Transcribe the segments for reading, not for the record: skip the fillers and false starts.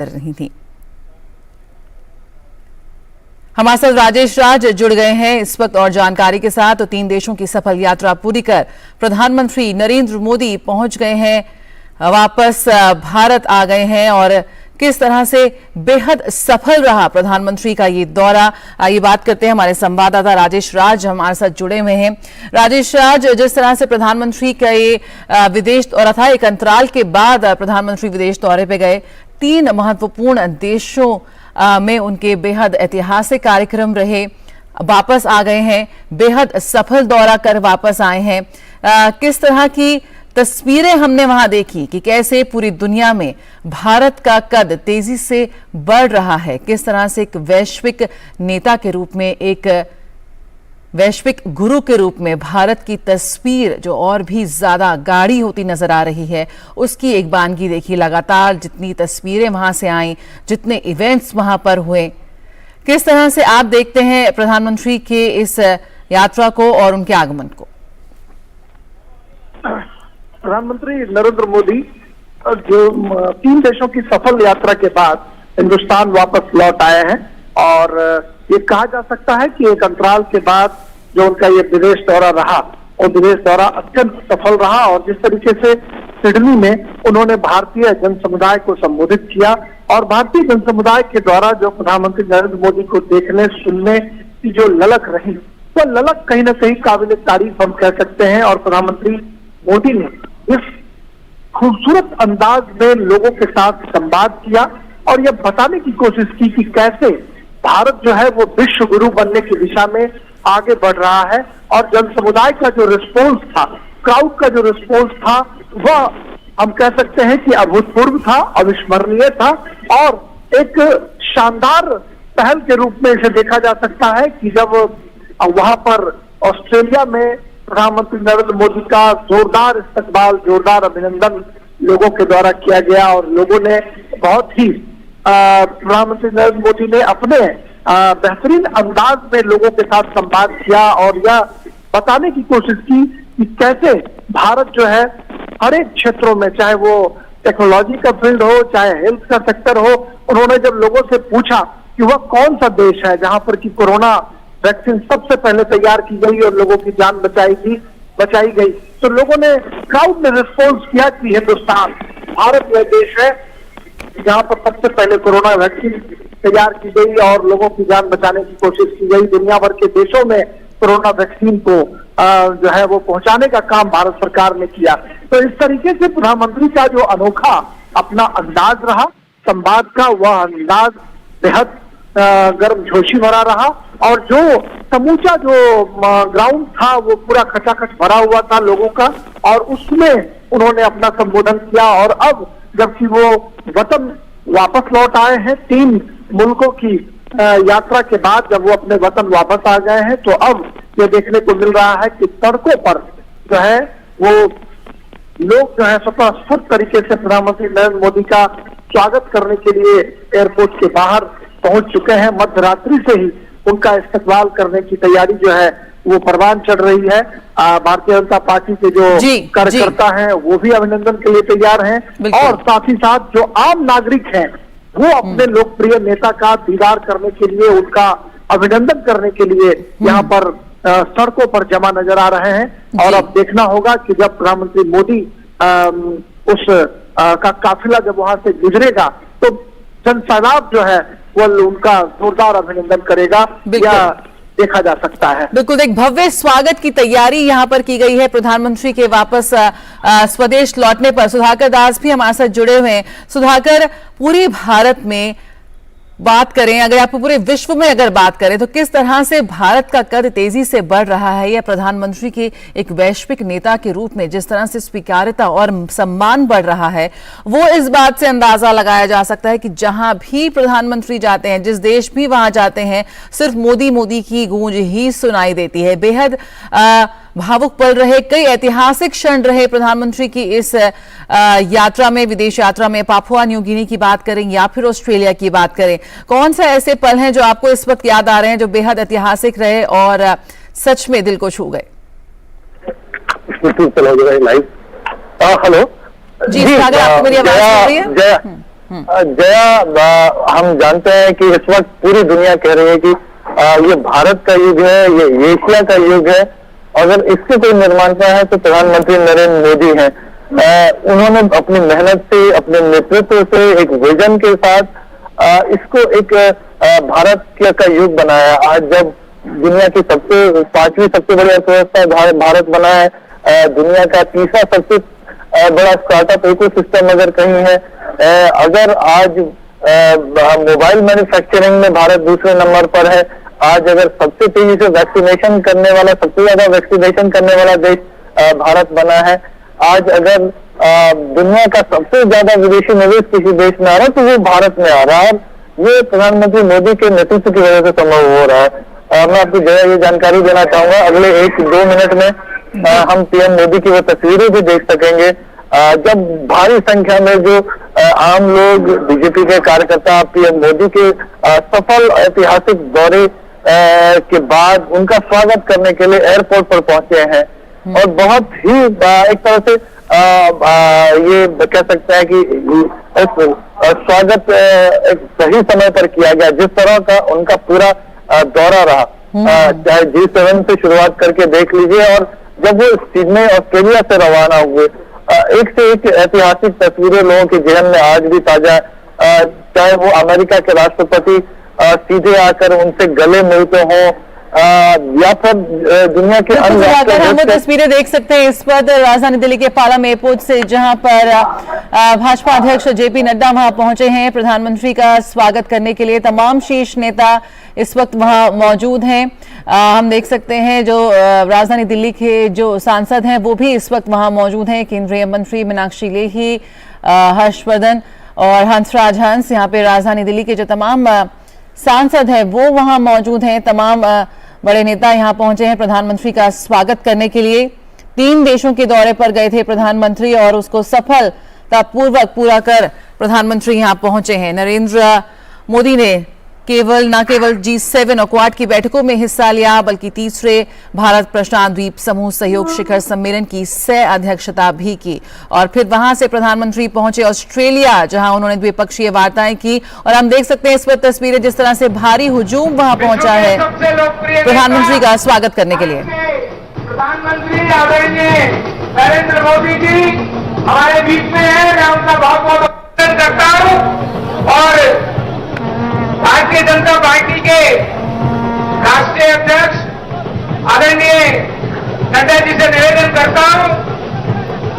कर रही थी। हमारे साथ राजेश राज जुड़ गए हैं इस वक्त और जानकारी के साथ। तो 3 देशों की सफल यात्रा पूरी कर प्रधानमंत्री नरेंद्र मोदी पहुंच गए हैं, वापस भारत आ गए हैं और किस तरह से बेहद सफल रहा प्रधानमंत्री का ये दौरा, आइए बात करते हैं। हमारे संवाददाता राजेश राज हमारे साथ जुड़े हुए हैं। राजेश राज, जिस तरह से प्रधानमंत्री का ये विदेश दौरा था, एक अंतराल के बाद प्रधानमंत्री विदेश दौरे पे गए, 3 महत्वपूर्ण देशों में उनके बेहद ऐतिहासिक कार्यक्रम रहे, वापस आ गए हैं, बेहद सफल दौरा कर वापस आए हैं। किस तरह की तस्वीरें हमने वहां देखी कि कैसे पूरी दुनिया में भारत का कद तेजी से बढ़ रहा है, किस तरह से एक वैश्विक नेता के रूप में, एक वैश्विक गुरु के रूप में भारत की तस्वीर जो और भी ज्यादा गाढ़ी होती नजर आ रही है, उसकी एक बानगी देखी। लगातार जितनी तस्वीरें वहां से आई, जितने इवेंट्स वहां पर हुए, किस तरह से आप देखते हैं प्रधानमंत्री के इस यात्रा को और उनके आगमन को? प्रधानमंत्री नरेंद्र मोदी जो 3 देशों की सफल यात्रा के बाद हिंदुस्तान वापस लौट आए हैं और ये कहा जा सकता है कि एक अंतराल के बाद जो उनका ये विदेश दौरा रहा, वो विदेश दौरा अत्यंत सफल रहा। और जिस तरीके से सिडनी में उन्होंने भारतीय जन समुदाय को संबोधित किया और भारतीय जन समुदाय के द्वारा जो प्रधानमंत्री नरेंद्र मोदी को देखने सुनने की जो ललक रही, वो ललक कहीं ना कहीं काबिल तारीफ हम कह सकते हैं। और प्रधानमंत्री मोदी ने इस खूबसूरत अंदाज में लोगों के साथ संवाद किया और यह बताने की कोशिश की कि कैसे भारत जो है वो विश्व गुरु बनने की दिशा में आगे बढ़ रहा है। और जन समुदाय का जो रिस्पॉन्स था, क्राउड का जो रिस्पॉन्स था, वह हम कह सकते हैं कि अभूतपूर्व था, अविस्मरणीय था और एक शानदार पहल के रूप में इसे देखा जा सकता है कि जब वहां पर ऑस्ट्रेलिया में प्रधानमंत्री नरेंद्र मोदी का जोरदार इस्तकबाल, जोरदार अभिनंदन लोगों के द्वारा किया गया और लोगों ने बहुत ही प्रधानमंत्री नरेंद्र मोदी ने अपने बेहतरीन अंदाज में लोगों के साथ संवाद किया और यह बताने की कोशिश की कि कैसे भारत जो है हर एक क्षेत्रों में, चाहे वो टेक्नोलॉजी का फील्ड हो, चाहे हेल्थ का सेक्टर हो, उन्होंने जब लोगों से पूछा कि वह कौन सा देश है जहां पर कि कोरोना वैक्सीन सबसे पहले तैयार की गई और लोगों की जान बचाई गई, तो लोगों ने, क्राउड ने रिस्पॉन्स किया कि हिंदुस्तान, भारत वह देश है जहां पर सबसे पहले कोरोना वैक्सीन तैयार की गई और लोगों की जान बचाने की कोशिश की गई। दुनिया भर के देशों में कोरोना वैक्सीन को जो है वो पहुंचाने का काम भारत सरकार ने किया। तो इस तरीके से प्रधानमंत्री का जो अनोखा अपना अंदाज रहा संवाद का, वह अंदाज बेहद गर्मजोशी भरा रहा और जो समूचा जो ग्राउंड था वो पूरा खचाखच भरा हुआ था लोगों का और उसमें उन्होंने अपना संबोधन किया। और अब जबकि वो वतन वापस लौट आए हैं, 3 मुल्कों की यात्रा के बाद जब वो अपने वतन वापस आ गए हैं, तो अब ये देखने को मिल रहा है कि सड़कों पर जो है वो लोग जो है स्वतःस्फूर्त तरीके से प्रधानमंत्री नरेंद्र मोदी का स्वागत करने के लिए एयरपोर्ट के बाहर पहुंच चुके हैं। मध्य रात्रि से ही उनका इस्तकबाल करने की तैयारी जो है वो परवान चढ़ रही है। भारतीय जनता पार्टी के जो कार्यकर्ता हैं वो भी अभिनंदन के लिए तैयार हैं और साथ ही साथ जो आम नागरिक हैं वो अपने लोकप्रिय नेता का दीदार करने के लिए, उनका अभिनंदन करने के लिए यहाँ पर सड़कों पर जमा नजर आ रहे हैं। और अब देखना होगा कि जब प्रधानमंत्री मोदी उस का काफिला जब वहां से गुजरेगा तो जनसैलाब जो है वो उनका जोरदार अभिनंदन करेगा, या देखा जा सकता है। बिल्कुल, एक भव्य स्वागत की तैयारी यहाँ पर की गई है प्रधानमंत्री के वापस स्वदेश लौटने पर। सुधाकर दास भी हमारे साथ जुड़े हुए हैं। सुधाकर, पूरे भारत में बात करें, अगर आप पूरे विश्व में अगर बात करें, तो किस तरह से भारत का कद तेजी से बढ़ रहा है, या प्रधानमंत्री के एक वैश्विक नेता के रूप में जिस तरह से स्वीकार्यता और सम्मान बढ़ रहा है, वो इस बात से अंदाजा लगाया जा सकता है कि जहां भी प्रधानमंत्री जाते हैं, जिस देश भी वहां जाते हैं, सिर्फ मोदी मोदी की गूंज ही सुनाई देती है। बेहद भावुक पल रहे, कई ऐतिहासिक क्षण रहे प्रधानमंत्री की इस यात्रा में, विदेश यात्रा में। पापुआ न्यू गिनी की बात करें या फिर ऑस्ट्रेलिया की बात करें, कौन सा ऐसे पल हैं जो आपको इस वक्त याद आ रहे हैं, जो बेहद ऐतिहासिक रहे और सच में दिल को छू गए? हेलो जी, आपको मेरी आवाज आ रही है? जया, हम जानते हैं कि इस वक्त पूरी दुनिया कह रही है कि ये भारत का युग है, ये एशिया का युग है। अगर इसके कोई निर्माता है तो प्रधानमंत्री नरेंद्र मोदी हैं। उन्होंने अपनी मेहनत से, अपने नेतृत्व से, एक विजन के साथ इसको एक भारत का युग बनाया। आज जब दुनिया की पांचवी सबसे बड़ी अर्थव्यवस्था भारत बना है, दुनिया का तीसरा सबसे बड़ा स्टार्टअप इकोसिस्टम अगर कहीं है, अगर आज मोबाइल मैन्युफैक्चरिंग में भारत दूसरे नंबर पर है, आज अगर सबसे तेजी से वैक्सीनेशन करने वाला, सबसे ज्यादा वैक्सीनेशन करने वाला देश भारत बना है, आज अगर दुनिया का सबसे ज्यादा विदेशी निवेश किसी देश में आ रहा है तो वो भारत में आ रहा है। ये प्रधानमंत्री मोदी के नेतृत्व की वजह से संभव हो रहा है। मैं आपको जरा ये जानकारी देना चाहूंगा, अगले 1-2 मिनट में हम पीएम मोदी की वो तस्वीरें भी देख सकेंगे जब भारी संख्या में जो आम लोग, बीजेपी के कार्यकर्ता पीएम मोदी के सफल ऐतिहासिक दौरे के बाद उनका स्वागत करने के लिए एयरपोर्ट पर पहुंचे हैं। और बहुत ही एक तरह से ये कह सकते हैं कि स्वागत एक सही समय पर किया गया। जिस तरह का उनका पूरा दौरा रहा, चाहे G7 से शुरुआत करके देख लीजिए, और जब वो सिडनी ऑस्ट्रेलिया से रवाना हुए, एक से एक ऐतिहासिक तस्वीरें लोगों के जहन में आज भी ताजा है। चाहे वो अमेरिका के राष्ट्रपति सीधे आकर उनसे गले मिलते हों, या फिर दुनिया के अन्य अगर हम वो तस्वीरें देख सकते हैं इस वक्त राजधानी दिल्ली के पालम एयरपोर्ट से, जहां पर भाजपा अध्यक्ष जेपी नड्डा वहां पहुंचे हैं प्रधानमंत्री का स्वागत करने के लिए। तमाम शीर्ष नेता इस वक्त वहां मौजूद हैं। हम देख सकते हैं जो राजधानी दिल्ली के जो सांसद हैं वो भी इस वक्त वहां मौजूद हैं। केंद्रीय मंत्री मीनाक्षी लेखी, हर्षवर्धन और हंसराज हंस, यहाँ पे राजधानी दिल्ली के जो तमाम सांसद हैं वो वहां मौजूद हैं। तमाम बड़े नेता यहां पहुंचे हैं प्रधानमंत्री का स्वागत करने के लिए। 3 देशों के दौरे पर गए थे प्रधानमंत्री और उसको सफलतापूर्वक पूरा कर प्रधानमंत्री यहां पहुंचे हैं। नरेंद्र मोदी ने न केवल G7 और क्वाड की बैठकों में हिस्सा लिया, बल्कि तीसरे भारत प्रशांत द्वीप समूह सहयोग शिखर सम्मेलन की सह अध्यक्षता भी की। और फिर वहां से प्रधानमंत्री पहुंचे ऑस्ट्रेलिया, जहां उन्होंने द्विपक्षीय वार्ताएं की। और हम देख सकते हैं इस वक्त तस्वीरें, जिस तरह से भारी हुजूम वहां पहुंचा है प्रधानमंत्री का स्वागत करने के लिए। प्रधानमंत्री आदरणीय नरेंद्र मोदी जी हमारे बीच में है, मैं उनका बहुत बहुत अभिनंदन करता हूं। और भारतीय जनता पार्टी के राष्ट्रीय अध्यक्ष आदरणीय नड्डा जी से निवेदन करता हूं,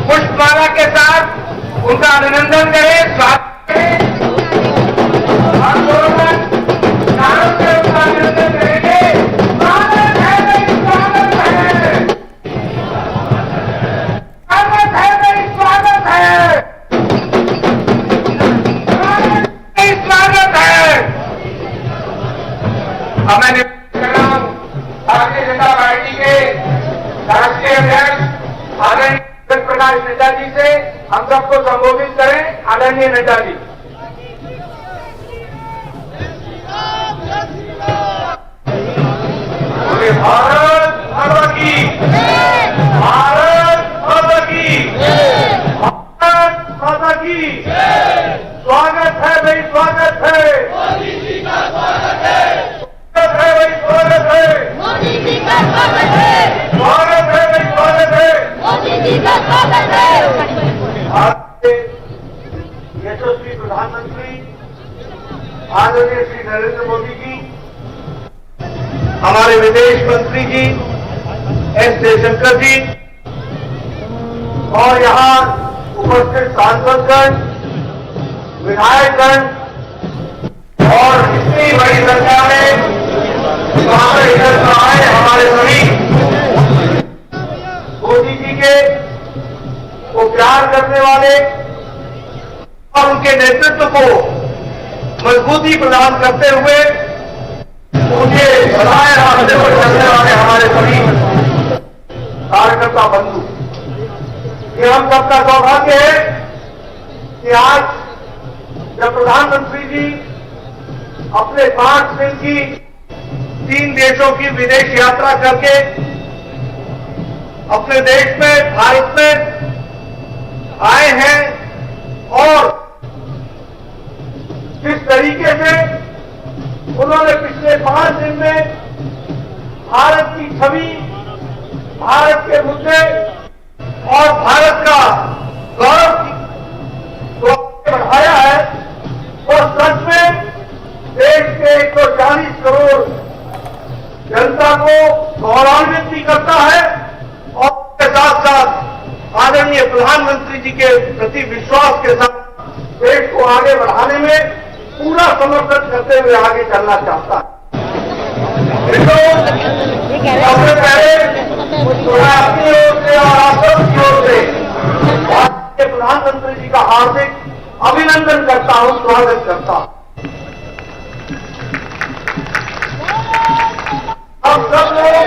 पुष्पमाला के साथ उनका अभिनंदन करें, स्वागत करें और नारों से उनका अभिनंदन करेंगे। स्वागत है भाई, स्वागत है, स्वागत है भाई, स्वागत है, स्वागत है। अब मैं निवेदन कर रहा हूं भारतीय जनता पार्टी के राष्ट्रीय अध्यक्ष आदरणीय जगत प्रकाश नड्डा जी से हम सबको संबोधित करें। आदरणीय नड्डा जी। भारत माता की, भारत माता की, भारत माता की। स्वागत है भाई, स्वागत है, मोदी जी का स्वागत है, स्वागत है भाई, स्वागत है, मोदी जी का स्वागत है, स्वागत है भाई, स्वागत है, मोदी जी का स्वागत है। आज यशस्वी प्रधानमंत्री आदरणीय श्री नरेंद्र मोदी जी, हमारे विदेश मंत्री जी एस जयशंकर जी और यहाँ उपस्थित सांसदगण, विधायकगण और इतनी बड़ी संख्या में इधर आए हमारे सभी मोदी जी के को प्यार करने वाले और उनके नेतृत्व को मजबूती प्रदान करते हुए मुझे बनाए रास्ते पर चलने वाले हमारे सभी कार्यकर्ता बंधु, ये हम सबका सौभाग्य है कि आज जब प्रधानमंत्री जी अपने 5 दिन की 3 देशों की विदेश यात्रा करके अपने देश में, भारत में आए हैं और जिस तरीके से उन्होंने पिछले 5 दिन में भारत की छवि, भारत के मुद्दे और भारत का गौरव को बढ़ाया है, वो सच में देश के 140 करोड़ जनता को गौरवान्वित भी करता है और उसके साथ साथ आदरणीय प्रधानमंत्री जी के प्रति विश्वास के साथ देश को आगे बढ़ाने में पूरा समर्थन करते हुए आगे चलना चाहता है। सबसे पहले मैं अपनी ओर से और आप सबकी ओर से भारत के प्रधानमंत्री जी का हार्दिक अभिनंदन करता हूं, स्वागत करता हूं। आप सब लोग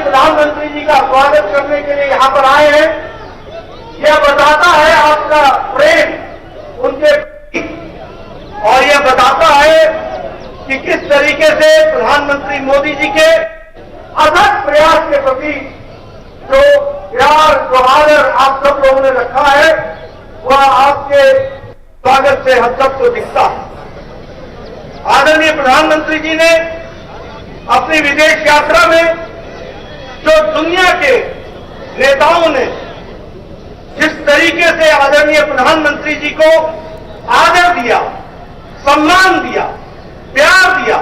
प्रधानमंत्री जी का स्वागत करने के लिए यहां पर आए हैं। यह बताता है आपका प्रेम उनके प्रति और यह बताता है कि किस तरीके से प्रधानमंत्री मोदी जी के अथक प्रयास के प्रति जो प्यार, जो आदर आप सब लोगों ने रखा है, वह आपके स्वागत से हम सबको दिखता है। आदरणीय प्रधानमंत्री जी ने अपनी विदेश यात्रा में जो दुनिया के नेताओं ने जिस तरीके से आदरणीय प्रधानमंत्री जी को आदर दिया, सम्मान दिया, प्यार दिया,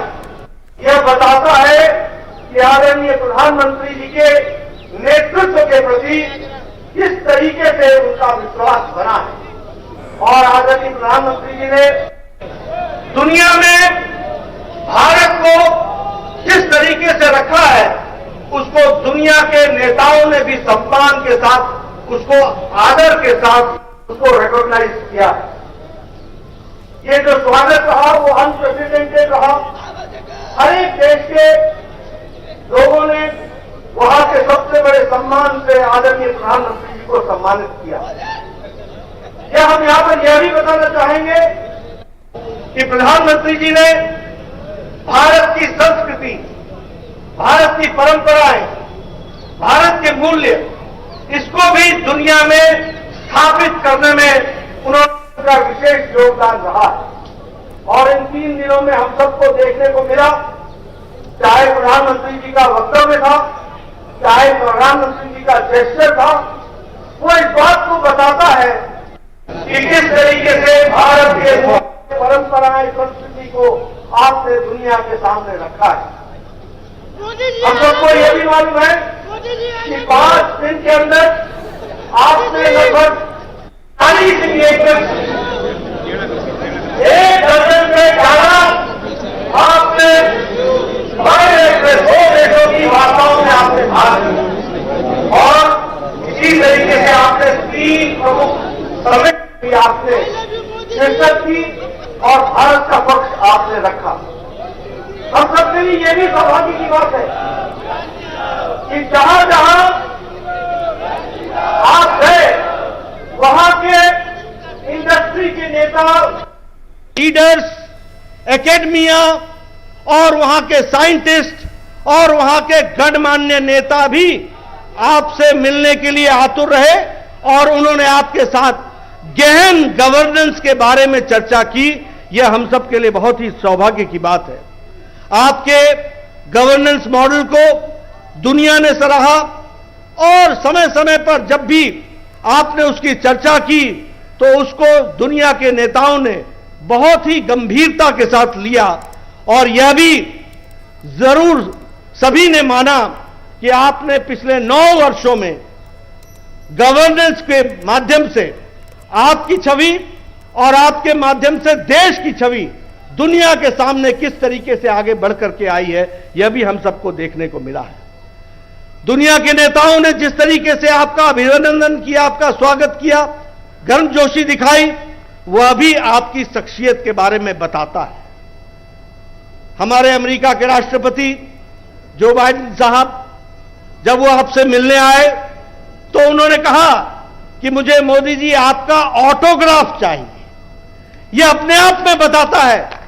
यह बताता है कि आदरणीय प्रधानमंत्री जी के नेतृत्व के प्रति किस तरीके से उनका विश्वास बना है। और आदरणीय प्रधानमंत्री जी ने दुनिया में भारत को जिस तरीके से रखा है, उसको दुनिया के नेताओं ने भी सम्मान के साथ, उसको आदर के साथ उसको रिकॉग्नाइज किया। ये जो स्वागत रहा वो अनप्रेसिडेंटेड रहा। हर एक देश के लोगों ने वहां के सबसे बड़े सम्मान से आदरणीय प्रधानमंत्री जी को सम्मानित किया। यह हम यहां पर यह भी बताना चाहेंगे कि प्रधानमंत्री जी ने भारत की संस्कृति, भारत की परंपराएं, भारत के मूल्य, इसको भी दुनिया में स्थापित करने में उनका विशेष योगदान रहा है। और इन 3 दिनों में हम सबको देखने को मिला, चाहे प्रधानमंत्री जी का वक्तव्य था, चाहे प्रधानमंत्री जी का जेस्चर था, वो इस बात को बताता है कि किस तरीके से भारत के परंपराएं, संस्कृति को आपने दुनिया के सामने रखा है। हम सबको यह भी मालूम है कि 5 दिन के अंदर आपने लगभग 40 इंगेजमेंट, 1 दर्जन से ज्यादा आपने बड़े 2 देशों की वार्ताओं में आपने भाग लिया और इसी तरीके से आपने 3 प्रमुख समिट भी आपने शिरकत की और भारत का पक्ष आपने रखा। हम सबके लिए यह भी सौभाग्य की बात है कि जहां जहां आप गए वहां के इंडस्ट्री के नेता, लीडर्स, एकेडमिया और वहां के साइंटिस्ट और वहां के गणमान्य नेता भी आपसे मिलने के लिए आतुर रहे और उन्होंने आपके साथ गहन गवर्नेंस के बारे में चर्चा की। यह हम सब के लिए बहुत ही सौभाग्य की बात है। आपके गवर्नेंस मॉडल को दुनिया ने सराहा और समय समय पर जब भी आपने उसकी चर्चा की तो उसको दुनिया के नेताओं ने बहुत ही गंभीरता के साथ लिया और यह भी जरूर सभी ने माना कि आपने पिछले 9 वर्षों में गवर्नेंस के माध्यम से आपकी छवि और आपके माध्यम से देश की छवि दुनिया के सामने किस तरीके से आगे बढ़ करके आई है, यह भी हम सबको देखने को मिला है। दुनिया के नेताओं ने जिस तरीके से आपका अभिनंदन किया, आपका स्वागत किया, गर्मजोशी दिखाई, वह भी आपकी शख्सियत के बारे में बताता है। हमारे अमेरिका के राष्ट्रपति जो बाइडेन साहब जब वो आपसे मिलने आए तो उन्होंने कहा कि मुझे मोदी जी आपका ऑटोग्राफ चाहिए। यह अपने आप में बताता है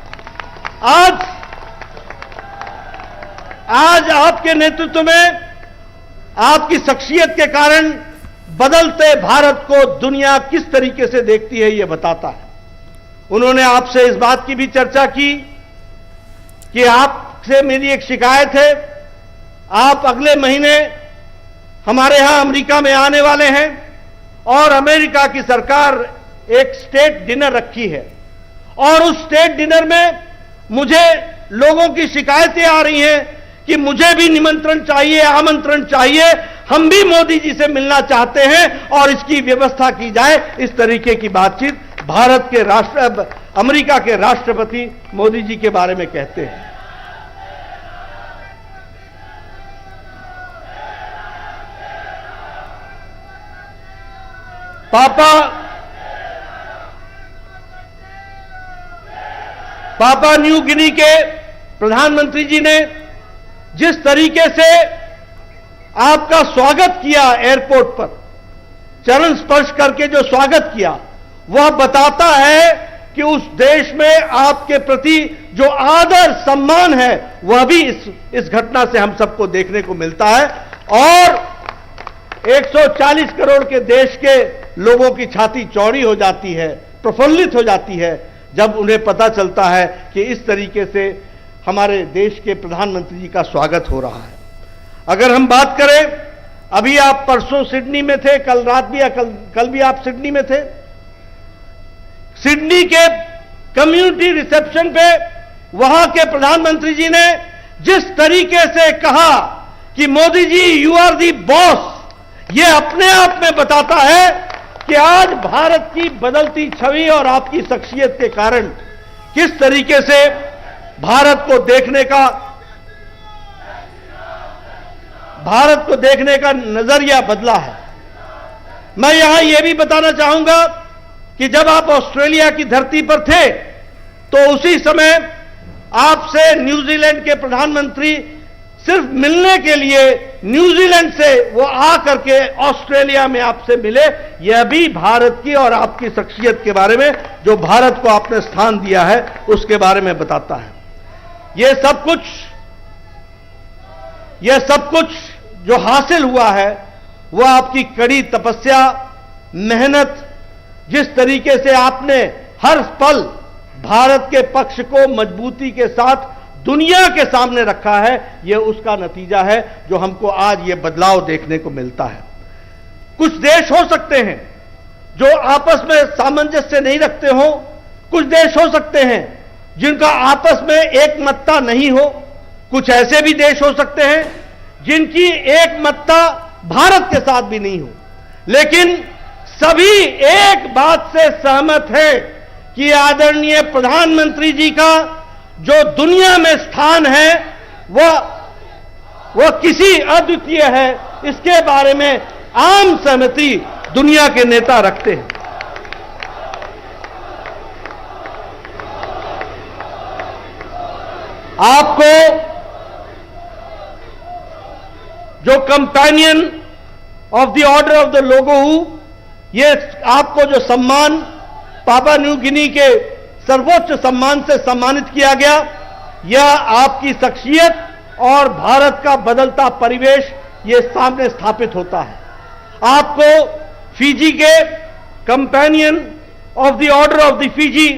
आज आपके नेतृत्व में, आपकी शख्सियत के कारण बदलते भारत को दुनिया किस तरीके से देखती है, यह बताता है। उन्होंने आपसे इस बात की भी चर्चा की कि आपसे मेरी एक शिकायत है, आप अगले महीने हमारे यहां अमेरिका में आने वाले हैं और अमेरिका की सरकार एक स्टेट डिनर रखी है और उस स्टेट डिनर में मुझे लोगों की शिकायतें आ रही हैं कि मुझे भी निमंत्रण चाहिए, आमंत्रण चाहिए, हम भी मोदी जी से मिलना चाहते हैं और इसकी व्यवस्था की जाए। इस तरीके की बातचीत भारत के अमेरिका के राष्ट्रपति मोदी जी के बारे में कहते हैं। पापा न्यू गिनी के प्रधानमंत्री जी ने जिस तरीके से आपका स्वागत किया एयरपोर्ट पर, चरण स्पर्श करके जो स्वागत किया, वह बताता है कि उस देश में आपके प्रति जो आदर सम्मान है वह भी इस घटना से हम सबको देखने को मिलता है। और 140 करोड़ के देश के लोगों की छाती चौड़ी हो जाती है, प्रफुल्लित हो जाती है जब उन्हें पता चलता है कि इस तरीके से हमारे देश के प्रधानमंत्री जी का स्वागत हो रहा है। अगर हम बात करें, अभी आप परसों सिडनी में थे, कल रात भी या कल भी आप सिडनी में थे। सिडनी के कम्युनिटी रिसेप्शन पे वहां के प्रधानमंत्री जी ने जिस तरीके से कहा कि Modi ji you are the boss, यह अपने आप में बताता है कि आज भारत की बदलती छवि और आपकी शख्सियत के कारण किस तरीके से भारत को देखने का नजरिया बदला है। मैं यहां यह भी बताना चाहूंगा कि जब आप ऑस्ट्रेलिया की धरती पर थे तो उसी समय आपसे न्यूजीलैंड के प्रधानमंत्री सिर्फ मिलने के लिए न्यूजीलैंड से वो आ करके ऑस्ट्रेलिया में आपसे मिले। यह भी भारत की और आपकी शख्सियत के बारे में, जो भारत को आपने स्थान दिया है, उसके बारे में बताता है। यह सब कुछ जो हासिल हुआ है वह आपकी कड़ी तपस्या, मेहनत, जिस तरीके से आपने हर पल भारत के पक्ष को मजबूती के साथ दुनिया के सामने रखा है, यह उसका नतीजा है जो हमको आज यह बदलाव देखने को मिलता है। कुछ देश हो सकते हैं जो आपस में सामंजस्य नहीं रखते हो, कुछ देश हो सकते हैं जिनका आपस में एकमतता नहीं हो, कुछ ऐसे भी देश हो सकते हैं जिनकी एकमतता भारत के साथ भी नहीं हो, लेकिन सभी एक बात से सहमत है कि आदरणीय प्रधानमंत्री जी का जो दुनिया में स्थान है वह किसी अद्वितीय है, इसके बारे में आम सहमति दुनिया के नेता रखते हैं। आपको जो companion of the order of the लोगोहू, ये आपको जो सम्मान पापा न्यू गिनी के सर्वोच्च सम्मान से सम्मानित किया गया, यह आपकी शख्सियत और भारत का बदलता परिवेश ये सामने स्थापित होता है। आपको फिजी के companion of the order of the Fiji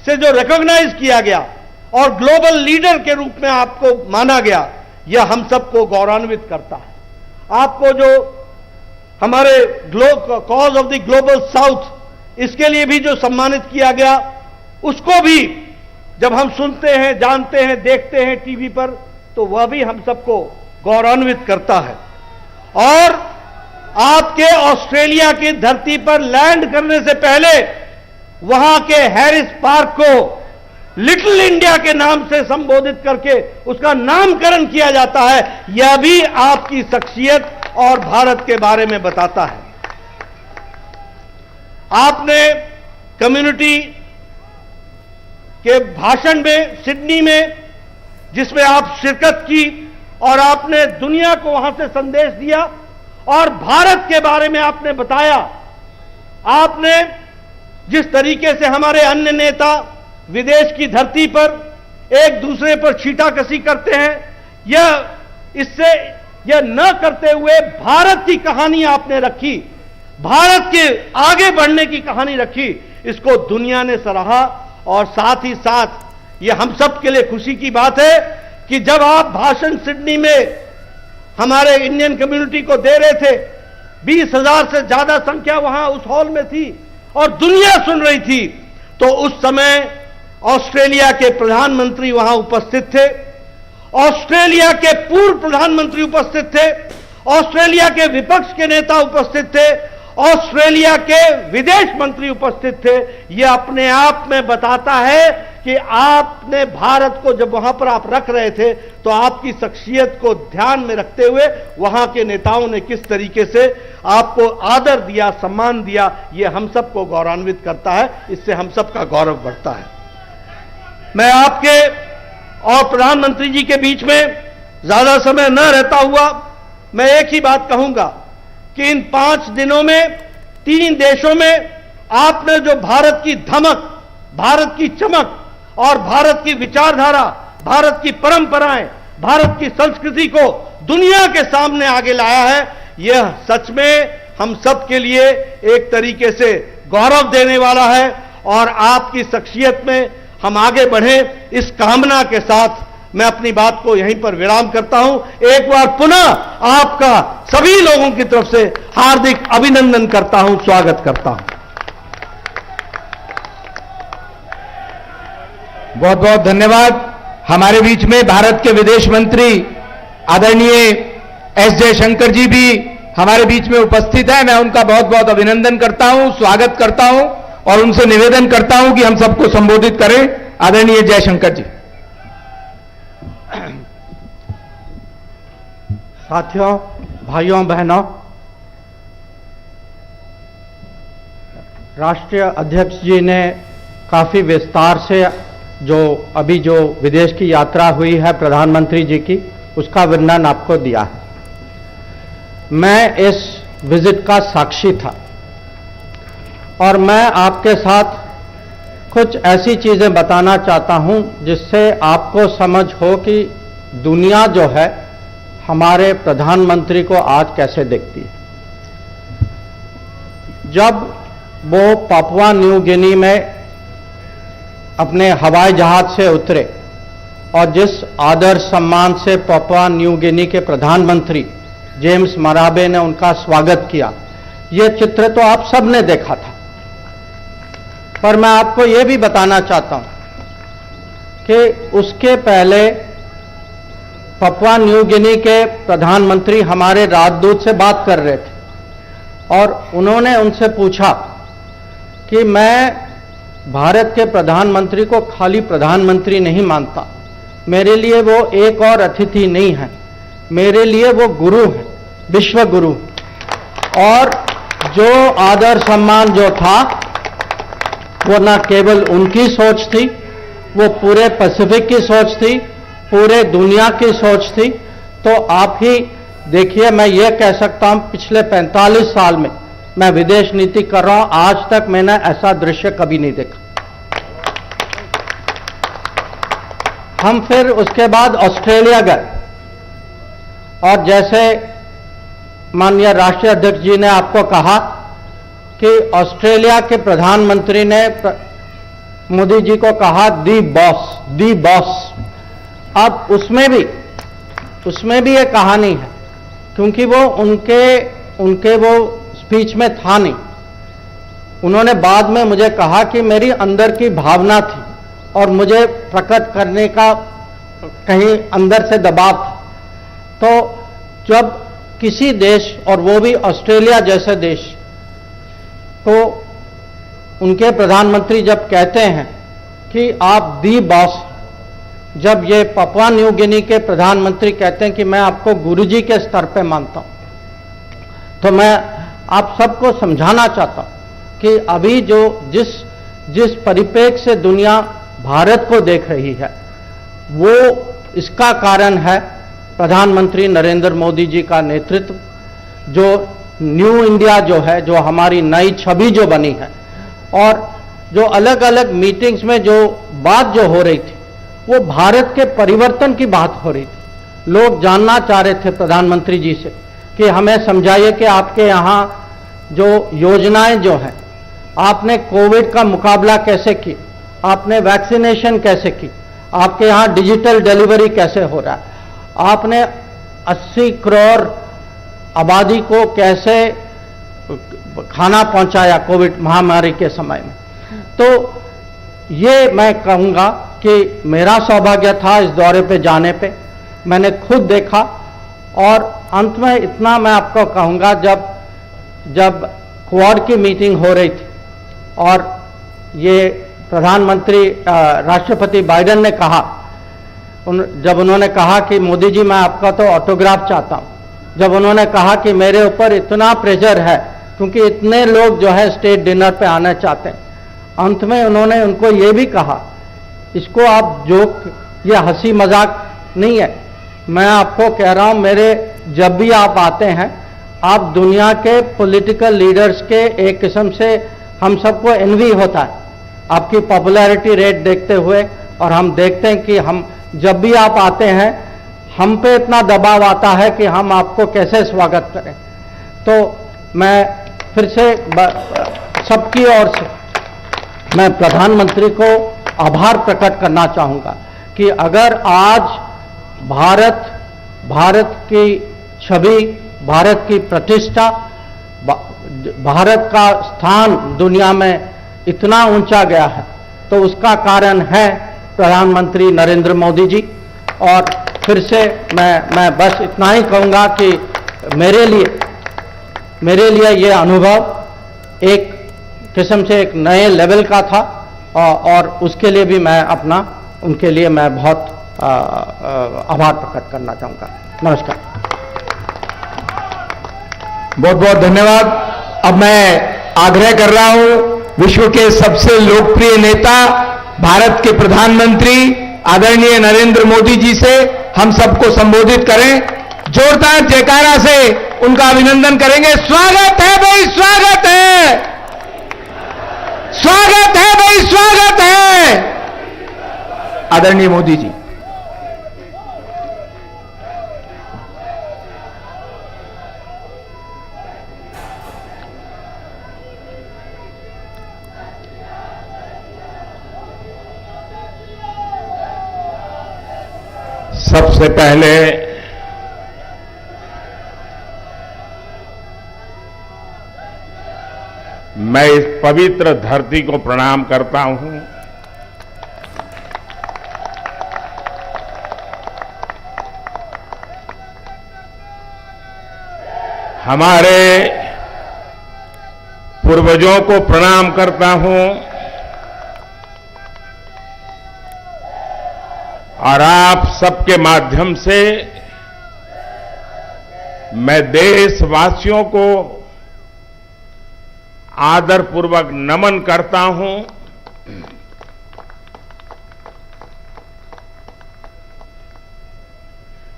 से जो रिकॉग्नाइज किया गया और ग्लोबल लीडर के रूप में आपको माना गया, यह हम सबको गौरवान्वित करता है। आपको जो हमारे cause of the global south, इसके लिए भी जो सम्मानित किया गया, उसको भी जब हम सुनते हैं, जानते हैं, देखते हैं टीवी पर, तो वह भी हम सबको गौरवान्वित करता है। और आपके ऑस्ट्रेलिया की धरती पर लैंड करने से पहले वहां के हैरिस पार्क को लिटिल इंडिया के नाम से संबोधित करके उसका नामकरण किया जाता है, यह भी आपकी शख्सियत और भारत के बारे में बताता है। आपने कम्युनिटी के भाषण में सिडनी में, जिसमें आप शिरकत की और आपने दुनिया को वहां से संदेश दिया और भारत के बारे में आपने बताया। आपने जिस तरीके से हमारे अन्य नेता विदेश की धरती पर एक दूसरे पर छींटाकशी करते हैं, यह न करते हुए भारत की कहानी आपने रखी, भारत के आगे बढ़ने की कहानी रखी, इसको दुनिया ने सराहा। और साथ ही साथ यह हम सब के लिए खुशी की बात है कि जब आप भाषण सिडनी में हमारे इंडियन कम्युनिटी को दे रहे थे, 20,000 से ज्यादा संख्या वहां उस हॉल में थी और दुनिया सुन रही थी, तो उस समय ऑस्ट्रेलिया के प्रधानमंत्री वहां उपस्थित थे, ऑस्ट्रेलिया के पूर्व प्रधानमंत्री उपस्थित थे, ऑस्ट्रेलिया के विपक्ष के नेता उपस्थित थे, ऑस्ट्रेलिया के विदेश मंत्री उपस्थित थे। यह अपने आप में बताता है कि आपने भारत को जब वहां पर आप रख रहे थे तो आपकी शख्सियत को ध्यान में रखते हुए वहां के नेताओं ने किस तरीके से आपको आदर दिया, सम्मान दिया, यह हम सबको गौरवान्वित करता है, इससे हम सबका गौरव बढ़ता है। मैं आपके और प्रधानमंत्री जी के बीच में ज्यादा समय न रहता हुआ मैं एक ही बात कहूंगा कि इन 5 दिनों में 3 देशों में आपने जो भारत की धमक, भारत की चमक और भारत की विचारधारा, भारत की परंपराएं, भारत की संस्कृति को दुनिया के सामने आगे लाया है, यह सच में हम सब के लिए एक तरीके से गौरव देने वाला है। और आपकी शख्सियत में हम आगे बढ़े, इस कामना के साथ मैं अपनी बात को यहीं पर विराम करता हूं। एक बार पुनः आपका सभी लोगों की तरफ से हार्दिक अभिनंदन करता हूं, स्वागत करता हूं। बहुत बहुत धन्यवाद। हमारे बीच में भारत के विदेश मंत्री आदरणीय एस जयशंकर जी भी हमारे बीच में उपस्थित है। मैं उनका बहुत बहुत अभिनंदन करता हूं, स्वागत करता हूं और उनसे निवेदन करता हूं कि हम सबको संबोधित करें। आदरणीय जयशंकर जी। साथियों, भाइयों बहनों, राष्ट्रीय अध्यक्ष जी ने काफी विस्तार से जो विदेश की यात्रा हुई है प्रधानमंत्री जी की, उसका वर्णन आपको दिया है। मैं इस विजिट का साक्षी था और मैं आपके साथ कुछ ऐसी चीजें बताना चाहता हूं जिससे आपको समझ हो कि दुनिया जो है हमारे प्रधानमंत्री को आज कैसे देखती है। जब वो पापुआ न्यू गिनी में अपने हवाई जहाज से उतरे और जिस आदर सम्मान से पापुआ न्यू गिनी के प्रधानमंत्री जेम्स मराबे ने उनका स्वागत किया, ये चित्र तो आप सब ने देखा था। पर मैं आपको ये भी बताना चाहता हूं कि उसके पहले पापुआ न्यू गिनी के प्रधानमंत्री हमारे राजदूत से बात कर रहे थे और उन्होंने उनसे पूछा कि मैं भारत के प्रधानमंत्री को खाली प्रधानमंत्री नहीं मानता, मेरे लिए वो एक और अतिथि नहीं है, मेरे लिए वो गुरु है, विश्व गुरु। और जो आदर सम्मान जो था वो न केवल उनकी सोच थी, वो पूरे पैसिफिक की सोच थी, पूरे दुनिया की सोच थी। तो आप ही देखिए, मैं ये कह सकता हूं पिछले 45 साल में मैं विदेश नीति कर रहा हूं, आज तक मैंने ऐसा दृश्य कभी नहीं देखा। हम फिर उसके बाद ऑस्ट्रेलिया गए और जैसे माननीय राष्ट्रीय अध्यक्ष जी ने आपको कहा कि ऑस्ट्रेलिया के प्रधानमंत्री ने मोदी जी को कहा दी बॉस। अब उसमें भी एक कहानी है, क्योंकि वो उनके वो स्पीच में था नहीं। उन्होंने बाद में मुझे कहा कि मेरी अंदर की भावना थी और मुझे प्रकट करने का कहीं अंदर से दबाव था। तो जब किसी देश, और वो भी ऑस्ट्रेलिया जैसे देश, तो उनके प्रधानमंत्री जब कहते हैं कि आप दी बॉस, जब ये पपुआ न्यू गिनी के प्रधानमंत्री कहते हैं कि मैं आपको गुरुजी के स्तर पे मानता हूं, तो मैं आप सबको समझाना चाहता हूं कि अभी जो जिस परिप्रेक्ष्य से दुनिया भारत को देख रही है, वो इसका कारण है प्रधानमंत्री नरेंद्र मोदी जी का नेतृत्व, जो न्यू इंडिया जो है, जो हमारी नई छवि जो बनी है, और जो अलग अलग मीटिंग्स में जो बात जो हो रही थी, वो भारत के परिवर्तन की बात हो रही थी। लोग जानना चाह रहे थे प्रधानमंत्री जी से कि हमें समझाइए कि आपके यहाँ जो योजनाएं जो हैं, आपने कोविड का मुकाबला कैसे की, आपने वैक्सीनेशन कैसे की, आपके यहाँ डिजिटल डिलीवरी कैसे हो रहा है, आपने 80 करोड़ आबादी को कैसे खाना पहुंचाया कोविड महामारी के समय में। तो ये मैं कहूँगा कि मेरा सौभाग्य था इस दौरे पे जाने पे, मैंने खुद देखा। और अंत में इतना मैं आपको कहूँगा, जब क्वाड की मीटिंग हो रही थी और ये प्रधानमंत्री राष्ट्रपति बाइडेन ने कहा, जब उन्होंने कहा कि मोदी जी मैं आपका तो ऑटोग्राफ चाहता हूँ, जब उन्होंने कहा कि मेरे ऊपर इतना प्रेशर है क्योंकि इतने लोग जो है स्टेट डिनर पे आना चाहते हैं, अंत में उन्होंने उनको ये भी कहा, इसको आप जोक, ये हंसी मजाक नहीं है, मैं आपको कह रहा हूं, मेरे जब भी आप आते हैं, आप दुनिया के पॉलिटिकल लीडर्स के एक किस्म से हम सबको एनवी होता है आपकी पॉपुलैरिटी रेट देखते हुए, और हम देखते हैं कि हम जब भी आप आते हैं हम पे इतना दबाव आता है कि हम आपको कैसे स्वागत करें। तो मैं फिर से सबकी ओर से मैं प्रधानमंत्री को आभार प्रकट करना चाहूँगा कि अगर आज भारत की छवि, भारत की प्रतिष्ठा, भारत का स्थान दुनिया में इतना ऊंचा गया है, तो उसका कारण है प्रधानमंत्री नरेंद्र मोदी जी। और फिर से मैं बस इतना ही कहूँगा कि मेरे लिए ये अनुभव एक किस्म से एक नए लेवल का था, और उसके लिए भी मैं उनके लिए मैं बहुत आभार प्रकट करना चाहूँगा। नमस्कार। बहुत बहुत धन्यवाद। अब मैं आग्रह कर रहा हूं विश्व के सबसे लोकप्रिय नेता, भारत के प्रधानमंत्री आदरणीय नरेंद्र मोदी जी से हम सबको संबोधित करें। जोरदार जयकारा से उनका अभिनंदन करेंगे। स्वागत है भाई, स्वागत है, स्वागत है भाई, स्वागत है आदरणीय मोदी जी। सबसे पहले मैं इस पवित्र धरती को प्रणाम करता हूं। हमारे पूर्वजों को प्रणाम करता हूं और आप सबके माध्यम से मैं देशवासियों को आदरपूर्वक नमन करता हूं।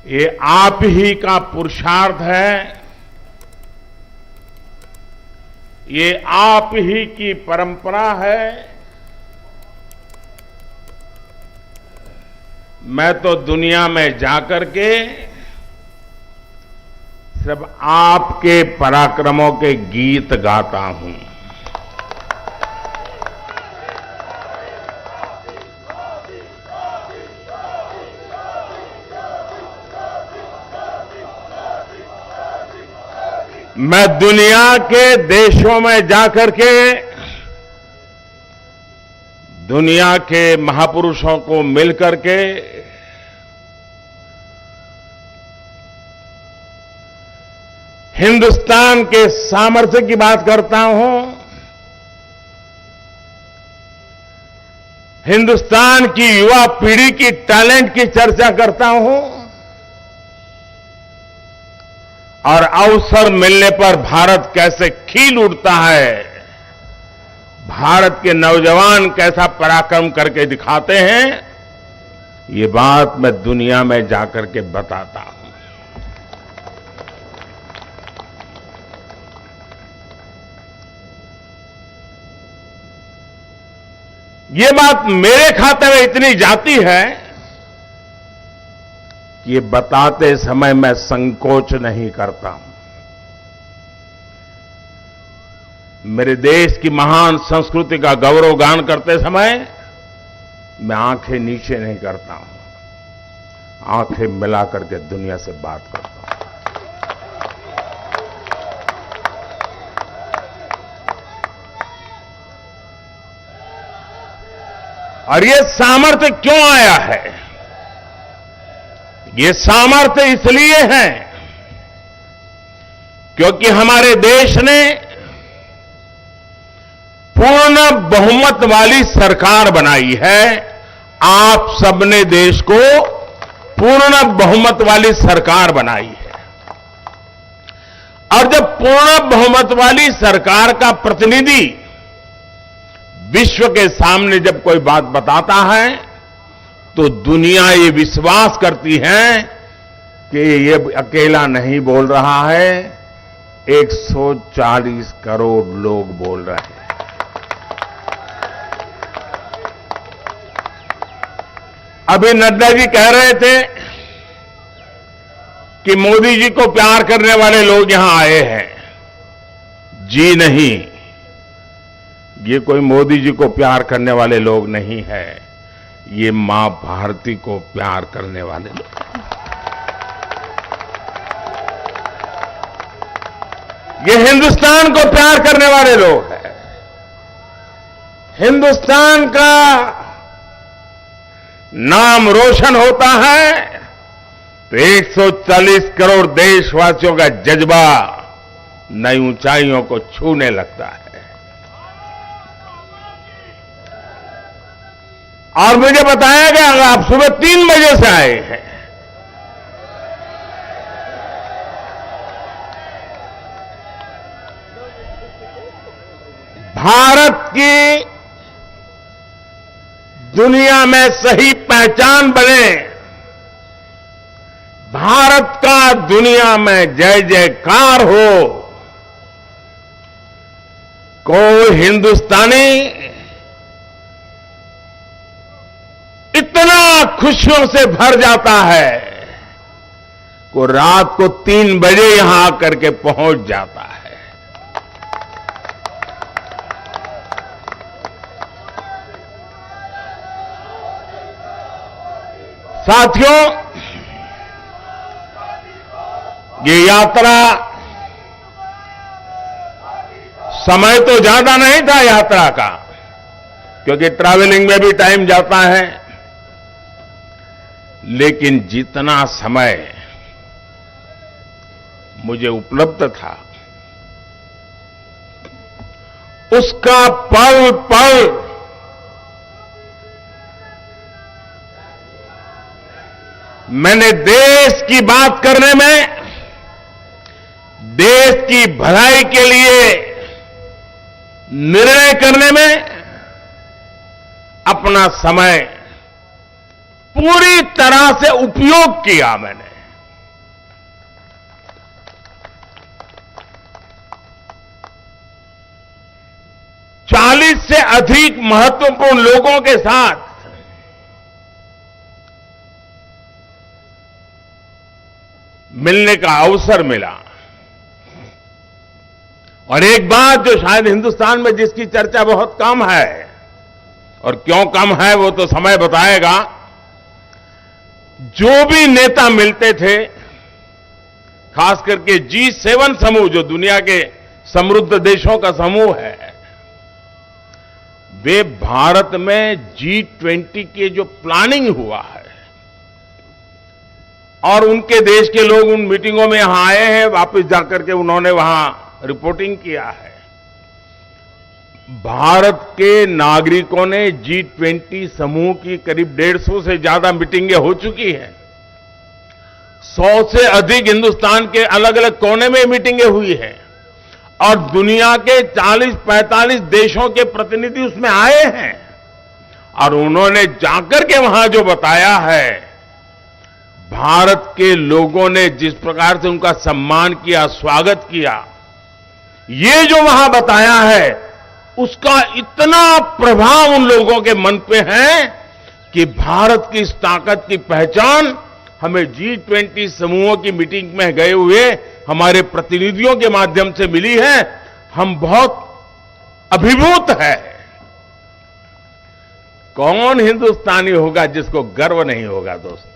ये आप ही का पुरुषार्थ है, ये आप ही की परंपरा है। मैं तो दुनिया में जाकर के सब आपके पराक्रमों के गीत गाता हूं। मैं दुनिया के देशों में जाकर के दुनिया के महापुरुषों को मिलकर के हिंदुस्तान के सामर्थ्य की बात करता हूं। हिंदुस्तान की युवा पीढ़ी की टैलेंट की चर्चा करता हूं और अवसर मिलने पर भारत कैसे खिल उठता है, भारत के नौजवान कैसा पराक्रम करके दिखाते हैं, ये बात मैं दुनिया में जाकर के बताता हूं। ये बात मेरे खाते में इतनी जाती है कि ये बताते समय मैं संकोच नहीं करता हूं। मेरे देश की महान संस्कृति का गौरवगान करते समय मैं आंखें नीचे नहीं करता हूं, आंखें मिला करके दुनिया से बात करता हूं। और ये सामर्थ्य क्यों आया है? ये सामर्थ्य इसलिए है क्योंकि हमारे देश ने पूर्ण बहुमत वाली सरकार बनाई है। आप सबने देश को पूर्ण बहुमत वाली सरकार बनाई है और जब पूर्ण बहुमत वाली सरकार का प्रतिनिधि विश्व के सामने जब कोई बात बताता है तो दुनिया ये विश्वास करती है कि ये अकेला नहीं बोल रहा है, 140 करोड़ लोग बोल रहे हैं। अभी नड्डा जी कह रहे थे कि मोदी जी को प्यार करने वाले लोग यहां आए हैं। जी नहीं, ये कोई मोदी जी को प्यार करने वाले लोग नहीं है, ये मां भारती को प्यार करने वाले लोग। ये हिंदुस्तान को प्यार करने वाले लोग हैं। हिंदुस्तान का नाम रोशन होता है तो 140 करोड़ देशवासियों का जज्बा नई ऊंचाइयों को छूने लगता है। और मुझे बताया गया आप सुबह 3 बजे से आए हैं। भारत की दुनिया में सही पहचान बने, भारत का दुनिया में जय जयकार हो, कोई हिंदुस्तानी इतना खुशियों से भर जाता है को रात को 3 बजे यहां आकर के पहुंच जाता है। साथियों, ये यात्रा समय तो ज्यादा नहीं था यात्रा का, क्योंकि ट्रैवलिंग में भी टाइम जाता है, लेकिन जितना समय मुझे उपलब्ध था उसका पल पल मैंने देश की बात करने में, देश की भलाई के लिए निर्णय करने में अपना समय पूरी तरह से उपयोग किया। मैंने चालीस से अधिक महत्वपूर्ण लोगों के साथ मिलने का अवसर मिला। और एक बात जो शायद हिंदुस्तान में जिसकी चर्चा बहुत कम है, और क्यों कम है वो तो समय बताएगा, जो भी नेता मिलते थे, खास करके G7 समूह जो दुनिया के समृद्ध देशों का समूह है, वे भारत में G20 के जो प्लानिंग हुआ है और उनके देश के लोग उन मीटिंगों में यहां आए हैं, वापस जाकर के उन्होंने वहां रिपोर्टिंग किया है। भारत के नागरिकों ने G20 समूह की करीब 150 से ज्यादा मीटिंगें हो चुकी हैं। 100 से अधिक हिंदुस्तान के अलग अलग कोने में मीटिंगें हुई हैं और दुनिया के 40-45 देशों के प्रतिनिधि उसमें आए हैं और उन्होंने जाकर के वहां जो बताया है, भारत के लोगों ने जिस प्रकार से उनका सम्मान किया, स्वागत किया, ये जो वहां बताया है, उसका इतना प्रभाव उन लोगों के मन पे है कि भारत की इस ताकत की पहचान हमें G20 समूहों की मीटिंग में गए हुए हमारे प्रतिनिधियों के माध्यम से मिली है। हम बहुत अभिभूत है। कौन हिंदुस्तानी होगा जिसको गर्व नहीं होगा दोस्तों?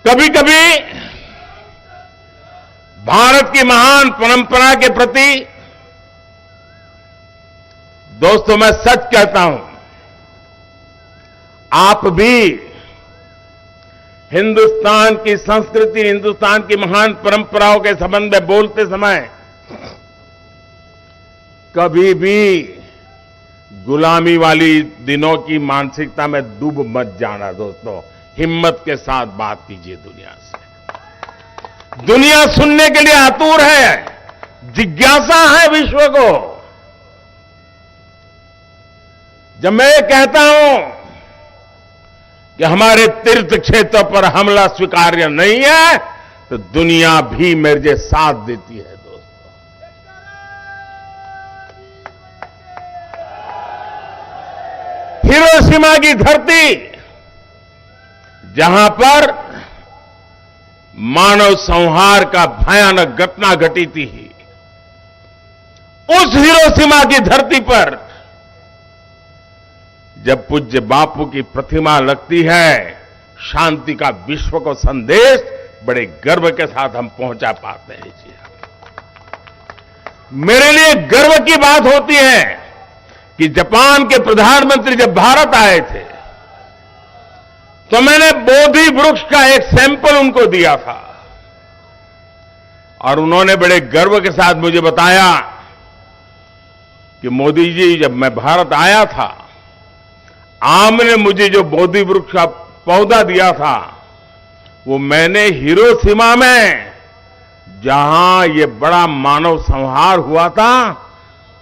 कभी कभी भारत की महान परंपरा के प्रति दोस्तों मैं सच कहता हूं, आप भी हिंदुस्तान की संस्कृति, हिंदुस्तान की महान परंपराओं के संबंध में बोलते समय कभी भी गुलामी वाली दिनों की मानसिकता में डूब मत जाना दोस्तों। हिम्मत के साथ बात कीजिए दुनिया से। दुनिया सुनने के लिए आतुर है, जिज्ञासा है विश्व को। जब मैं ये कहता हूं कि हमारे तीर्थ क्षेत्र पर हमला स्वीकार्य नहीं है, तो दुनिया भी मेरे साथ देती है दोस्तों। हिरोशिमा की धरती, जहां पर मानव संहार का भयानक घटना घटी थी, उस हिरोशिमा की धरती पर जब पूज्य बापू की प्रतिमा लगती है, शांति का विश्व को संदेश बड़े गर्व के साथ हम पहुंचा पाते हैं। जी, मेरे लिए गर्व की बात होती है कि जापान के प्रधानमंत्री जब भारत आए थे, तो मैंने बोधि वृक्ष का एक सैंपल उनको दिया था और उन्होंने बड़े गर्व के साथ मुझे बताया कि मोदी जी, जब मैं भारत आया था, आपने मुझे जो बोधि वृक्ष का पौधा दिया था, वो मैंने हिरोशिमा में, जहां ये बड़ा मानव संहार हुआ था,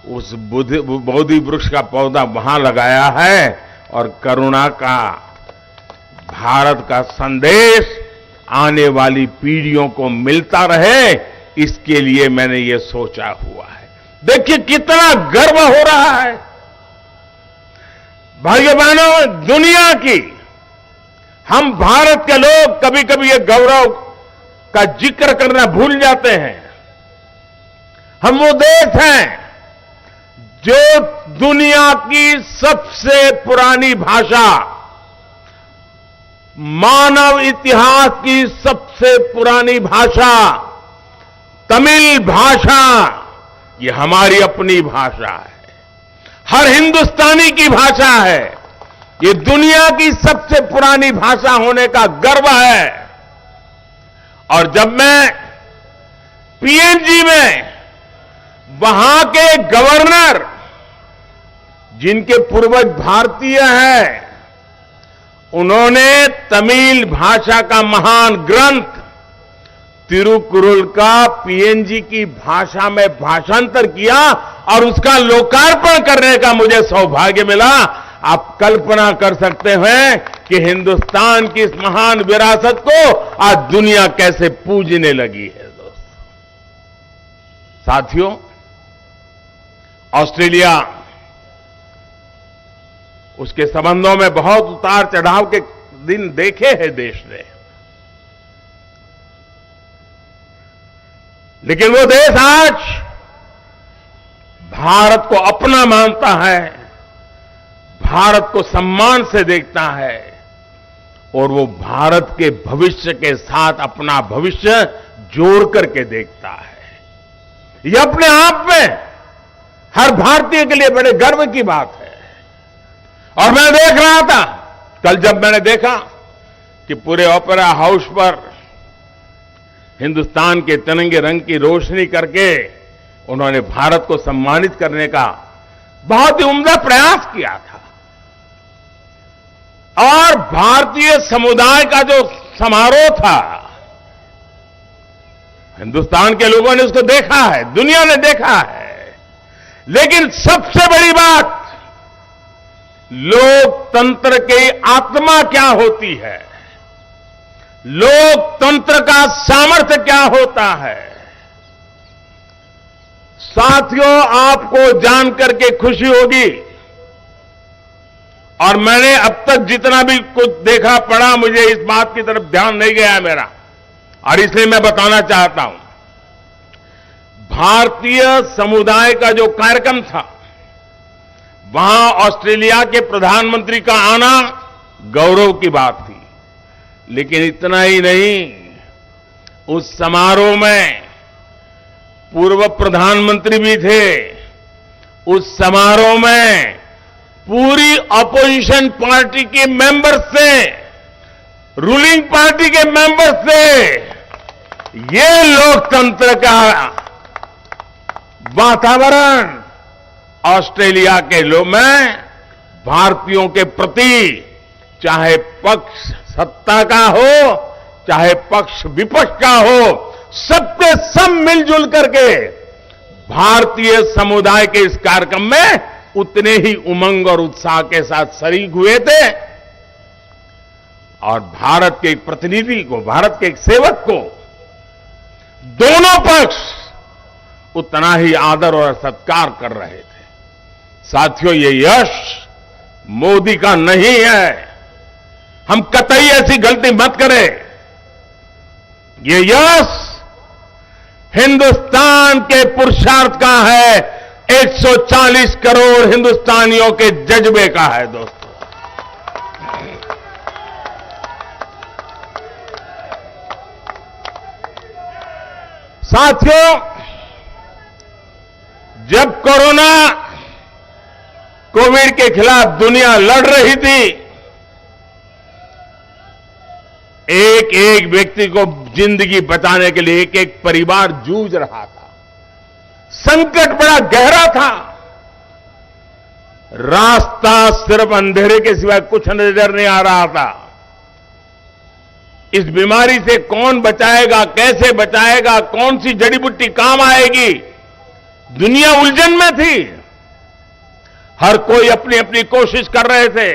उस बोधि वृक्ष का पौधा वहां लगाया है और करुणा का, भारत का संदेश आने वाली पीढ़ियों को मिलता रहे, इसके लिए मैंने ये सोचा हुआ है। देखिए कितना गर्व हो रहा है भाइयों बहनों, दुनिया की। हम भारत के लोग कभी कभी ये गौरव का जिक्र करना भूल जाते हैं। हम वो देश हैं जो दुनिया की सबसे पुरानी भाषा, मानव इतिहास की सबसे पुरानी भाषा तमिल भाषा, ये हमारी अपनी भाषा है, हर हिंदुस्तानी की भाषा है। ये दुनिया की सबसे पुरानी भाषा होने का गर्व है। और जब मैं पीएनजी में वहां के गवर्नर, जिनके पूर्वज भारतीय हैं, उन्होंने तमिल भाषा का महान ग्रंथ तिरुकुरल का पीएनजी की भाषा में भाषांतर किया और उसका लोकार्पण करने का मुझे सौभाग्य मिला। आप कल्पना कर सकते हैं कि हिंदुस्तान की इस महान विरासत को आज दुनिया कैसे पूजने लगी है। दोस्तों, साथियों, ऑस्ट्रेलिया, उसके संबंधों में बहुत उतार चढ़ाव के दिन देखे हैं देश ने, लेकिन वो देश आज भारत को अपना मानता है, भारत को सम्मान से देखता है और वो भारत के भविष्य के साथ अपना भविष्य जोड़ करके देखता है। ये अपने आप में हर भारतीय के लिए बड़े गर्व की बात है। और मैं देख रहा था, कल जब मैंने देखा कि पूरे ओपेरा हाउस पर हिंदुस्तान के तिरंगे रंग की रोशनी करके उन्होंने भारत को सम्मानित करने का बहुत ही उम्दा प्रयास किया था। और भारतीय समुदाय का जो समारोह था, हिंदुस्तान के लोगों ने उसको देखा है, दुनिया ने देखा है। लेकिन सबसे बड़ी बात, लोकतंत्र की आत्मा क्या होती है, लोकतंत्र का सामर्थ्य क्या होता है। साथियों, आपको जानकर के खुशी होगी, और मैंने अब तक जितना भी कुछ देखा पढ़ा, मुझे इस बात की तरफ ध्यान नहीं गया है मेरा, और इसलिए मैं बताना चाहता हूं। भारतीय समुदाय का जो कार्यक्रम था, वहां ऑस्ट्रेलिया के प्रधानमंत्री का आना गौरव की बात थी। लेकिन इतना ही नहीं, उस समारोह में पूर्व प्रधानमंत्री भी थे। उस समारोह में पूरी अपोजिशन पार्टी के मेंबर्स से, रूलिंग पार्टी के मेंबर्स से ये लोकतंत्र का वातावरण ऑस्ट्रेलिया के लोग में भारतीयों के प्रति, चाहे पक्ष सत्ता का हो, चाहे पक्ष विपक्ष का हो, सबके सब मिलजुल करके भारतीय समुदाय के इस कार्यक्रम में उतने ही उमंग और उत्साह के साथ शरीक हुए थे। और भारत के एक प्रतिनिधि को, भारत के एक सेवक को दोनों पक्ष उतना ही आदर और सत्कार कर रहे थे। साथियों, ये यश मोदी का नहीं है, हम कतई ऐसी गलती मत करें। ये यश हिंदुस्तान के पुरुषार्थ का है, 140 करोड़ हिंदुस्तानियों के जज्बे का है। दोस्तों, साथियों, जब कोविड के खिलाफ दुनिया लड़ रही थी, एक एक व्यक्ति को जिंदगी बचाने के लिए एक एक परिवार जूझ रहा था। संकट बड़ा गहरा था, रास्ता सिर्फ अंधेरे के सिवाय कुछ नजर नहीं आ रहा था। इस बीमारी से कौन बचाएगा, कैसे बचाएगा, कौन सी जड़ी बूटी काम आएगी, दुनिया उलझन में थी। हर कोई अपनी अपनी कोशिश कर रहे थे।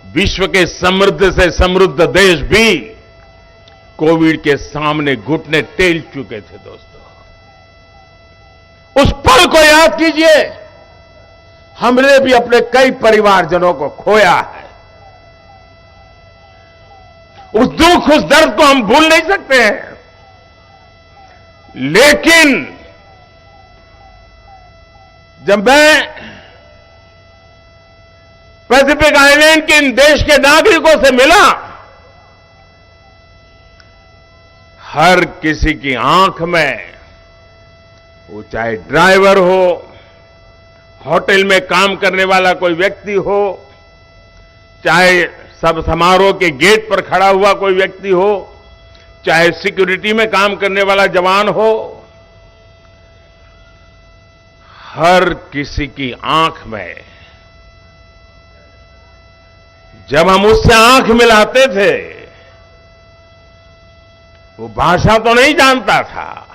विश्व के समृद्ध से समृद्ध देश भी कोविड के सामने घुटने टेल चुके थे। दोस्तों, उस पल को याद कीजिए, हमने भी अपने कई परिवारजनों को खोया है। उस दुख, उस दर्द को हम भूल नहीं सकते हैं। लेकिन जब मैं पैसिफिक आइलैंड के इन देश के नागरिकों से मिला, हर किसी की आंख में, वो चाहे ड्राइवर हो, होटल में काम करने वाला कोई व्यक्ति हो, चाहे सब समारोह के गेट पर खड़ा हुआ कोई व्यक्ति हो, चाहे सिक्योरिटी में काम करने वाला जवान हो, हर किसी की आंख में, जब हम उससे आंख मिलाते थे, वो भाषा तो नहीं जानता था,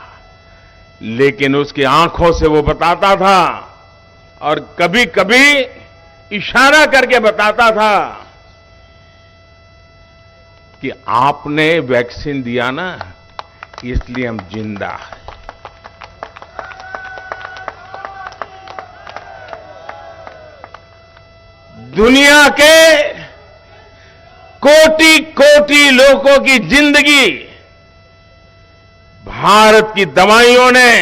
लेकिन उसकी आंखों से वो बताता था, और कभी कभी इशारा करके बताता था कि आपने वैक्सीन दिया ना, इसलिए हम जिंदा हैं। दुनिया के कोटि कोटि लोगों की जिंदगी भारत की दवाइयों ने,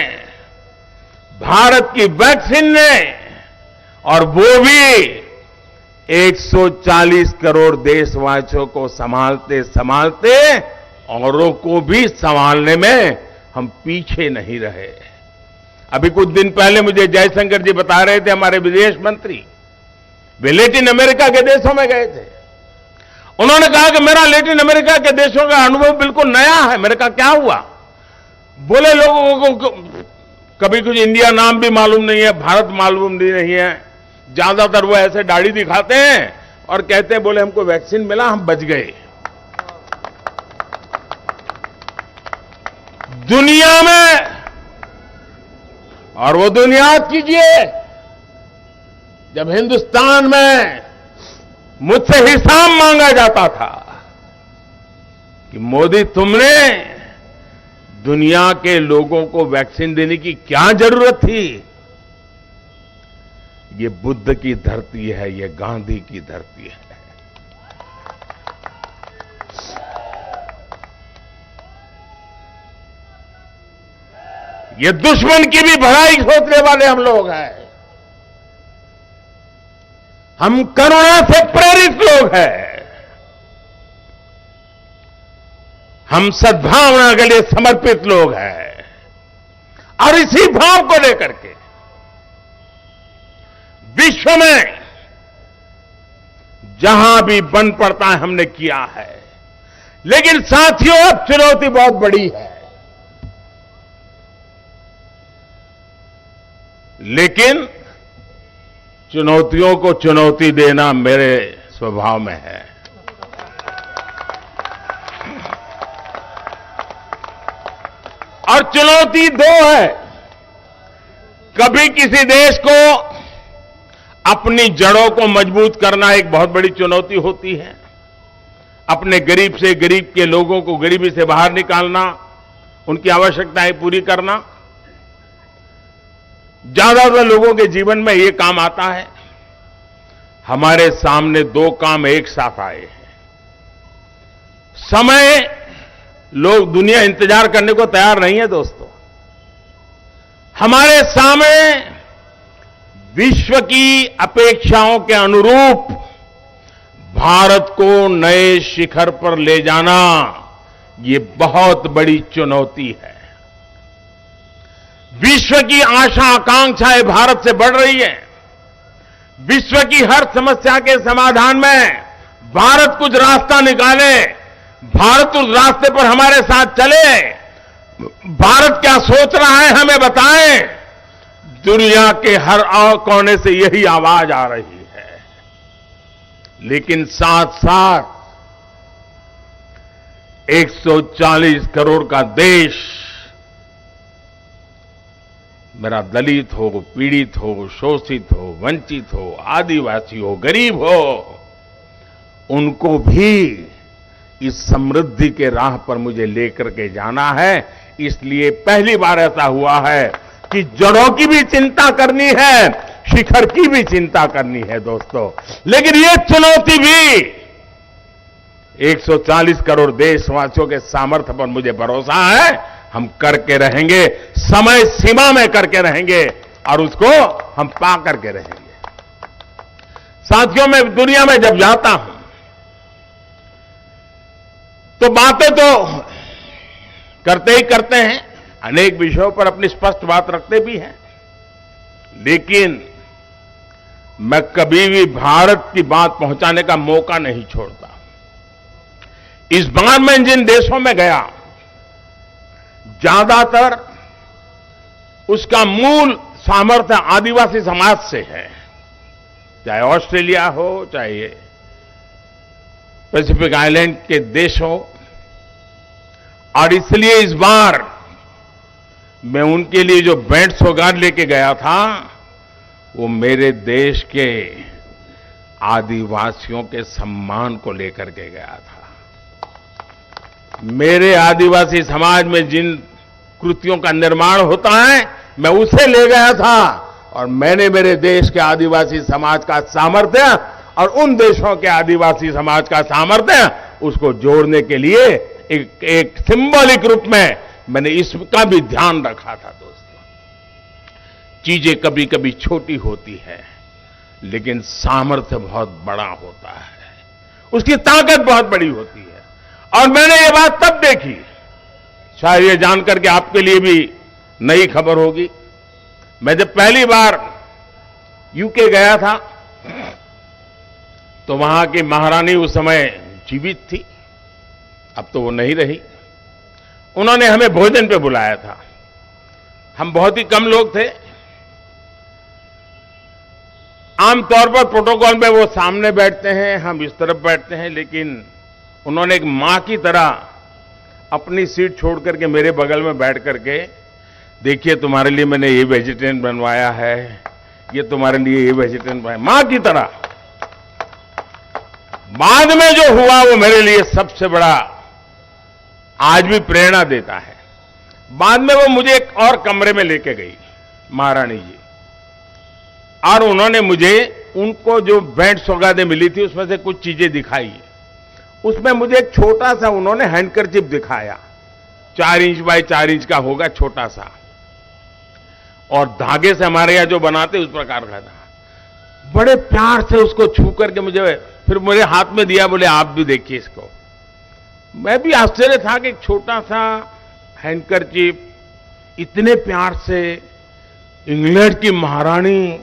भारत की वैक्सीन ने, और वो भी 140 करोड़ देशवासियों को संभालते संभालते औरों को भी संभालने में हम पीछे नहीं रहे। अभी कुछ दिन पहले मुझे जयशंकर जी बता रहे थे, हमारे विदेश मंत्री, वे लैटिन अमेरिका के देशों में गए थे। उन्होंने कहा कि मेरा लैटिन अमेरिका के देशों का अनुभव बिल्कुल नया है। मैंने कहा क्या हुआ? बोले लोगों को कभी कुछ इंडिया नाम भी मालूम नहीं है, भारत मालूम भी नहीं है। ज्यादातर वो ऐसे दाढ़ी दिखाते हैं और कहते हैं बोले हमको वैक्सीन मिला, हम बच गए। दुनिया में, और वो दुनिया याद कीजिए जब हिंदुस्तान में मुझसे हिसाब मांगा जाता था कि मोदी तुमने दुनिया के लोगों को वैक्सीन देने की क्या जरूरत थी? ये बुद्ध की धरती है, ये गांधी की धरती है। ये दुश्मन की भी भलाई सोचने वाले हम लोग हैं। हम करुणा से प्रेरित लोग हैं। हम सद्भावना के लिए समर्पित लोग हैं। और इसी भाव को लेकर के विश्व में जहां भी बन पड़ता है हमने किया है। लेकिन साथियों, अब चुनौती बहुत बड़ी है। लेकिन चुनौतियों को चुनौती देना मेरे स्वभाव में है। और चुनौती दो है। कभी किसी देश को अपनी जड़ों को मजबूत करना एक बहुत बड़ी चुनौती होती है। अपने गरीब से गरीब के लोगों को गरीबी से बाहर निकालना, उनकी आवश्यकताएं पूरी करना। ज्यादातर लोगों के जीवन में ये काम आता है। हमारे सामने दो काम एक साथ आए हैं। समय, लोग दुनिया इंतजार करने को तैयार नहीं है दोस्तों। हमारे सामने विश्व की अपेक्षाओं के अनुरूप भारत को नए शिखर पर ले जाना, ये बहुत बड़ी चुनौती है। विश्व की आशा आकांक्षाएं भारत से बढ़ रही है। विश्व की हर समस्या के समाधान में भारत कुछ रास्ता निकाले, भारत उस रास्ते पर हमारे साथ चले। भारत क्या सोच रहा है हमें बताएं। दुनिया के हर कोने से यही आवाज आ रही है। लेकिन साथ साथ 140 करोड़ का देश, मेरा दलित हो, पीड़ित हो, शोषित हो, वंचित हो, आदिवासी हो, गरीब हो, उनको भी इस समृद्धि के राह पर मुझे लेकर के जाना है। इसलिए पहली बार ऐसा हुआ है कि जड़ों की भी चिंता करनी है, शिखर की भी चिंता करनी है दोस्तों। लेकिन ये चुनौती भी 140 करोड़ देशवासियों के सामर्थ्य पर मुझे भरोसा है, हम करके रहेंगे, समय सीमा में करके रहेंगे और उसको हम पा करके रहेंगे। साथियों, मैं दुनिया में जब जाता हूं तो बातें तो करते ही करते हैं, अनेक विषयों पर अपनी स्पष्ट बात रखते भी हैं। लेकिन मैं कभी भी भारत की बात पहुंचाने का मौका नहीं छोड़ता। इस बार मैं जिन देशों में गया, ज्यादातर उसका मूल सामर्थ्य आदिवासी समाज से है। चाहे ऑस्ट्रेलिया हो, चाहे पैसिफिक आइलैंड के देश हो। और इसलिए इस बार मैं उनके लिए जो भेंट सौगात लेके गया था, वो मेरे देश के आदिवासियों के सम्मान को लेकर के गया था। मेरे आदिवासी समाज में जिन कृतियों का निर्माण होता है, मैं उसे ले गया था और मैंने मेरे देश के आदिवासी समाज का सामर्थ्य और उन देशों के आदिवासी समाज का सामर्थ्य, उसको जोड़ने के लिए एक सिंबॉलिक रूप में मैंने इसका भी ध्यान रखा था। दोस्तों, चीजें कभी कभी छोटी होती है, लेकिन सामर्थ्य बहुत बड़ा होता है, उसकी ताकत बहुत बड़ी होती है। और मैंने ये बात तब देखी, शायद ये जानकर के आपके लिए भी नई खबर होगी। मैं जब पहली बार यूके गया था तो वहां की महारानी उस समय जीवित थी, अब तो वो नहीं रही। उन्होंने हमें भोजन पे बुलाया था। हम बहुत ही कम लोग थे। आमतौर पर प्रोटोकॉल में वो सामने बैठते हैं, हम इस तरफ बैठते हैं, लेकिन उन्होंने एक मां की तरह अपनी सीट छोड़ करके मेरे बगल में बैठ करके, देखिए तुम्हारे लिए मैंने ये वेजिटेरियन बनवाया है, ये तुम्हारे लिए ये वेजिटेरियन बनवाया, मां की तरह। बाद में जो हुआ वो मेरे लिए सबसे बड़ा आज भी प्रेरणा देता है। बाद में वो मुझे एक और कमरे में लेके गई महारानी जी, और उन्होंने मुझे उनको जो भेंट सौगातें मिली थी उसमें से कुछ चीजें दिखाई। उसमें मुझे एक छोटा सा उन्होंने हैंडकरचिप दिखाया, 4 इंच बाय 4 इंच का होगा, छोटा सा, और धागे से हमारे यहां जो बनाते उस प्रकार का था। बड़े प्यार से उसको छू करके मुझे फिर मेरे हाथ में दिया, बोले आप भी देखिए इसको। मैं भी आश्चर्य था कि एक छोटा सा हैंडकरचिप इतने प्यार से इंग्लैंड की महारानी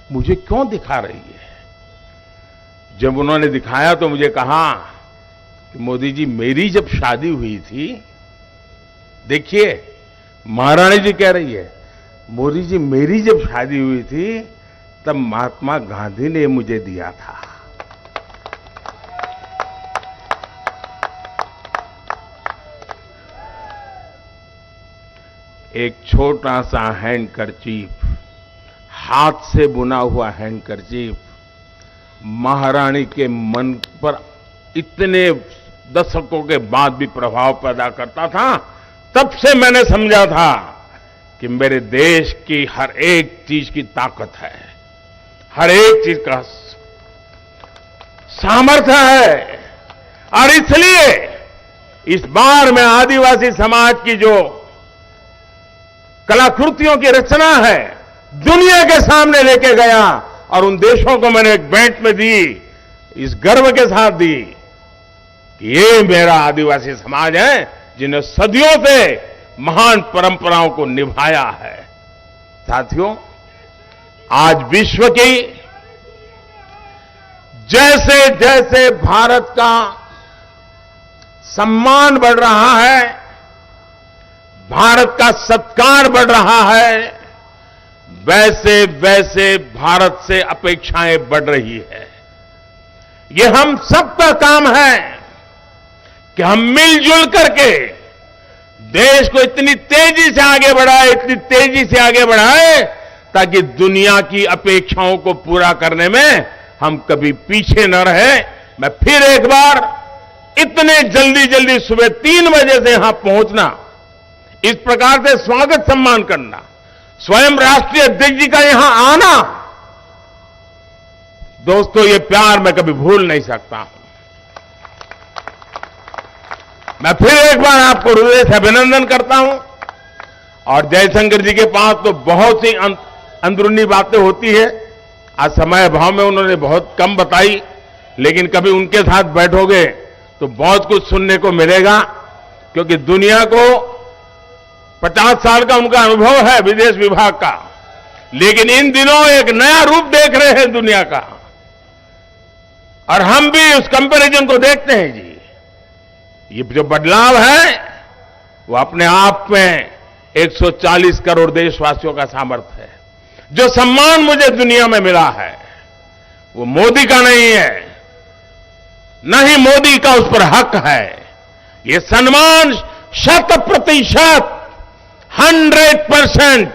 मुझे क्यों दिखा रही है। जब उन्होंने दिखाया तो मुझे कहा कि मोदी जी, मेरी जब शादी हुई थी, देखिए महारानी जी कह रही है, मोदी जी मेरी जब शादी हुई थी तब महात्मा गांधी ने मुझे दिया था। एक छोटा सा हैंडकरचीफ, हाथ से बुना हुआ हैंडकरचीफ, महारानी के मन पर इतने दशकों के बाद भी प्रभाव पैदा करता था। तब से मैंने समझा था कि मेरे देश की हर एक चीज की ताकत है, हर एक चीज का सामर्थ्य है। और इसलिए इस बार मैं आदिवासी समाज की जो कलाकृतियों की रचना है दुनिया के सामने लेके गया, और उन देशों को मैंने एक भेंट में दी, इस गर्व के साथ दी कि ये मेरा आदिवासी समाज है जिन्हें सदियों से महान परंपराओं को निभाया है। साथियों, आज विश्व की जैसे जैसे भारत का सम्मान बढ़ रहा है, भारत का सत्कार बढ़ रहा है, वैसे वैसे भारत से अपेक्षाएं बढ़ रही है। ये हम सबका काम है कि हम मिलजुल करके देश को इतनी तेजी से आगे बढ़ाए, इतनी तेजी से आगे बढ़ाए, ताकि दुनिया की अपेक्षाओं को पूरा करने में हम कभी पीछे न रहे। मैं फिर एक बार इतने जल्दी जल्दी सुबह 3 बजे से यहां पहुंचना, इस प्रकार से स्वागत सम्मान करना, स्वयं राष्ट्रीय अध्यक्ष जी का यहां आना, दोस्तों ये प्यार मैं कभी भूल नहीं सकता हूं। मैं फिर एक बार आपको हृदय से अभिनंदन करता हूं। और जयशंकर जी के पास तो बहुत सी अंदरूनी बातें होती है, आज समय अभाव में उन्होंने बहुत कम बताई, लेकिन कभी उनके साथ बैठोगे तो बहुत कुछ सुनने को मिलेगा, क्योंकि दुनिया को 50 साल का उनका अनुभव है विदेश विभाग का, लेकिन इन दिनों एक नया रूप देख रहे हैं दुनिया का, और हम भी उस कंपैरिजन को देखते हैं जी। ये जो बदलाव है वो अपने आप में 140 करोड़ देशवासियों का सामर्थ्य है। जो सम्मान मुझे दुनिया में मिला है वो मोदी का नहीं है, न ही मोदी का उस पर हक है। ये सम्मान 100%, 100%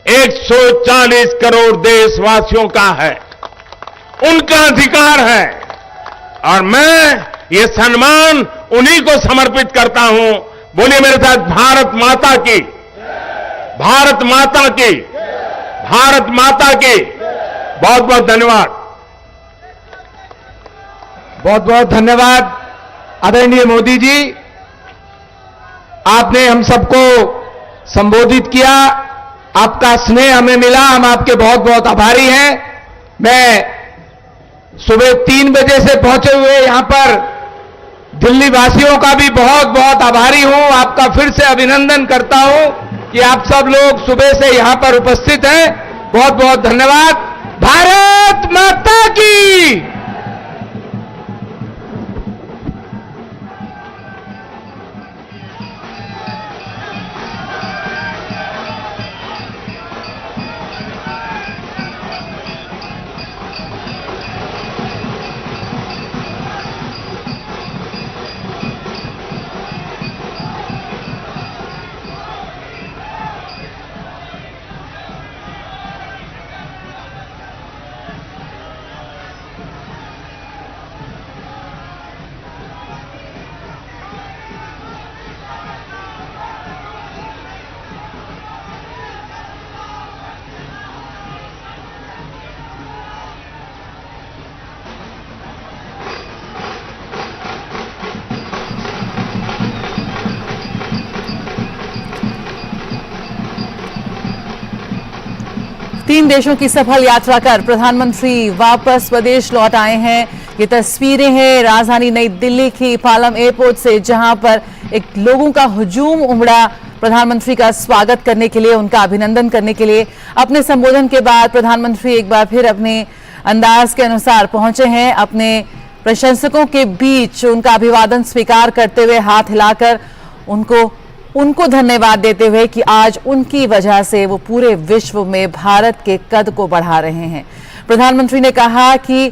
140 करोड़ देशवासियों का है, उनका अधिकार है, और मैं ये सम्मान उन्हीं को समर्पित करता हूं। बोलिए मेरे साथ, भारत माता की, भारत माता की, भारत माता की। बहुत बहुत धन्यवाद। बहुत बहुत धन्यवाद आदरणीय मोदी जी, आपने हम सबको संबोधित किया, आपका स्नेह हमें मिला, हम आपके बहुत बहुत आभारी हैं। मैं सुबह 3 बजे से पहुंचे हुए यहां पर दिल्ली वासियों का भी बहुत बहुत आभारी हूं। आपका फिर से अभिनंदन करता हूं कि आप सब लोग सुबह से यहां पर उपस्थित हैं। बहुत बहुत धन्यवाद। भारत माता की। तीन देशों की सफल यात्रा कर प्रधानमंत्री वापस स्वदेश लौट आए हैं। ये तस्वीरें हैं राजधानी नई दिल्ली की पालम एयरपोर्ट से, जहां पर एक लोगों का हुजूम उमड़ा प्रधानमंत्री का स्वागत करने के लिए, उनका अभिनंदन करने के लिए। अपने संबोधन के बाद प्रधानमंत्री एक बार फिर अपने अंदाज के अनुसार पहुंचे हैं अपने प्रशंसकों के बीच, उनका अभिवादन स्वीकार करते हुए हाथ हिलाकर उनको धन्यवाद देते हुए कि आज उनकी वजह से वो पूरे विश्व में भारत के कद को बढ़ा रहे हैं। प्रधानमंत्री ने कहा कि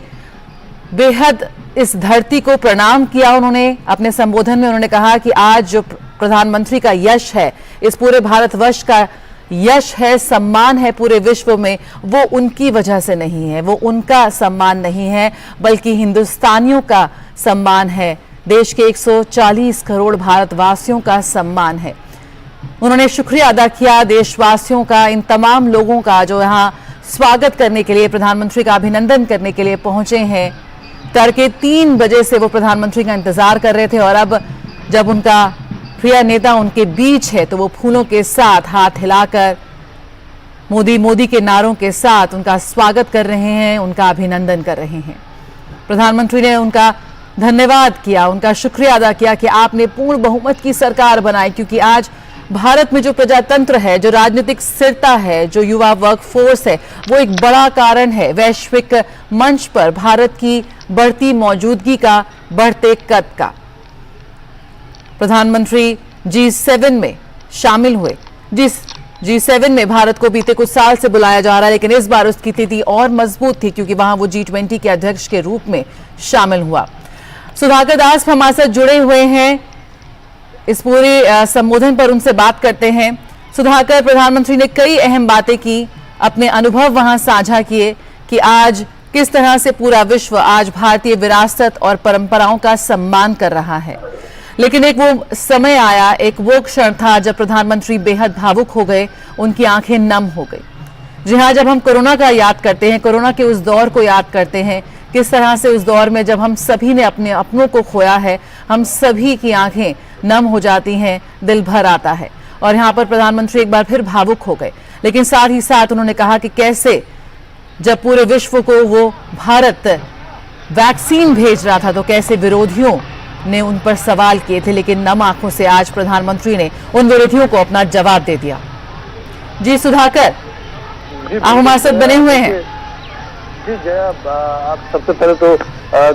बेहद इस धरती को प्रणाम किया उन्होंने। अपने संबोधन में उन्होंने कहा कि आज जो प्रधानमंत्री का यश है, इस पूरे भारतवर्ष का यश है, सम्मान है पूरे विश्व में, वो उनकी वजह से नहीं है, वो उनका सम्मान नहीं है, बल्कि हिंदुस्तानियों का सम्मान है, देश के 140 करोड़ भारतवासियों का सम्मान है। उन्होंने शुक्रिया अदा किया देशवासियों का, इन तमाम लोगों का जो यहाँ स्वागत करने के लिए, प्रधानमंत्री का अभिनंदन करने के लिए पहुंचे हैं। तड़के 3 बजे से वो प्रधानमंत्री का इंतजार कर रहे थे और अब जब उनका प्रिय नेता उनके बीच है तो वो फूलों के साथ हाथ हिलाकर मोदी मोदी के नारों के साथ उनका स्वागत कर रहे हैं, उनका अभिनंदन कर रहे हैं। प्रधानमंत्री ने उनका धन्यवाद किया, उनका शुक्रिया अदा किया कि आपने पूर्ण बहुमत की सरकार बनाई, क्योंकि आज भारत में जो प्रजातंत्र है, जो राजनीतिक स्थिरता है, जो युवा वर्कफोर्स है, वो एक बड़ा कारण है वैश्विक मंच पर भारत की बढ़ती मौजूदगी का, बढ़ते कद का। प्रधानमंत्री G7 में शामिल हुए। G7 में भारत को बीते कुछ साल से बुलाया जा रहा है, लेकिन इस बार उसकी स्थिति और मजबूत थी क्योंकि वहां वो G20 के अध्यक्ष के रूप में शामिल हुआ। सुधाकर दास हमारे साथ जुड़े हुए हैं, इस पूरे संबोधन पर उनसे बात करते हैं। सुधाकर, प्रधानमंत्री ने कई अहम बातें की, अपने अनुभव वहां साझा किए कि आज किस तरह से पूरा विश्व आज भारतीय विरासत और परंपराओं का सम्मान कर रहा है। लेकिन एक वो समय आया, एक वो क्षण था जब प्रधानमंत्री बेहद भावुक हो गए, उनकी आंखें नम हो गई। जी हाँ, जब हम कोरोना का याद करते हैं, कोरोना के उस दौर को याद करते हैं, किस तरह से उस दौर में जब हम सभी ने अपने अपनों को खोया है, हम सभी की आंखें नम हो जाती हैं, दिल भर आता है। और यहाँ पर प्रधानमंत्री एक बार फिर भावुक हो गए, लेकिन साथ ही साथ उन्होंने कहा कि कैसे जब पूरे विश्व को वो भारत वैक्सीन भेज रहा था तो कैसे विरोधियों ने उन पर सवाल किए थे, लेकिन नम आंखों से आज प्रधानमंत्री ने उन विरोधियों को अपना जवाब दे दिया। जी सुधाकर, आप हमारे साथ बने हुए हैं। जी जया, आप सबसे पहले तो देखिए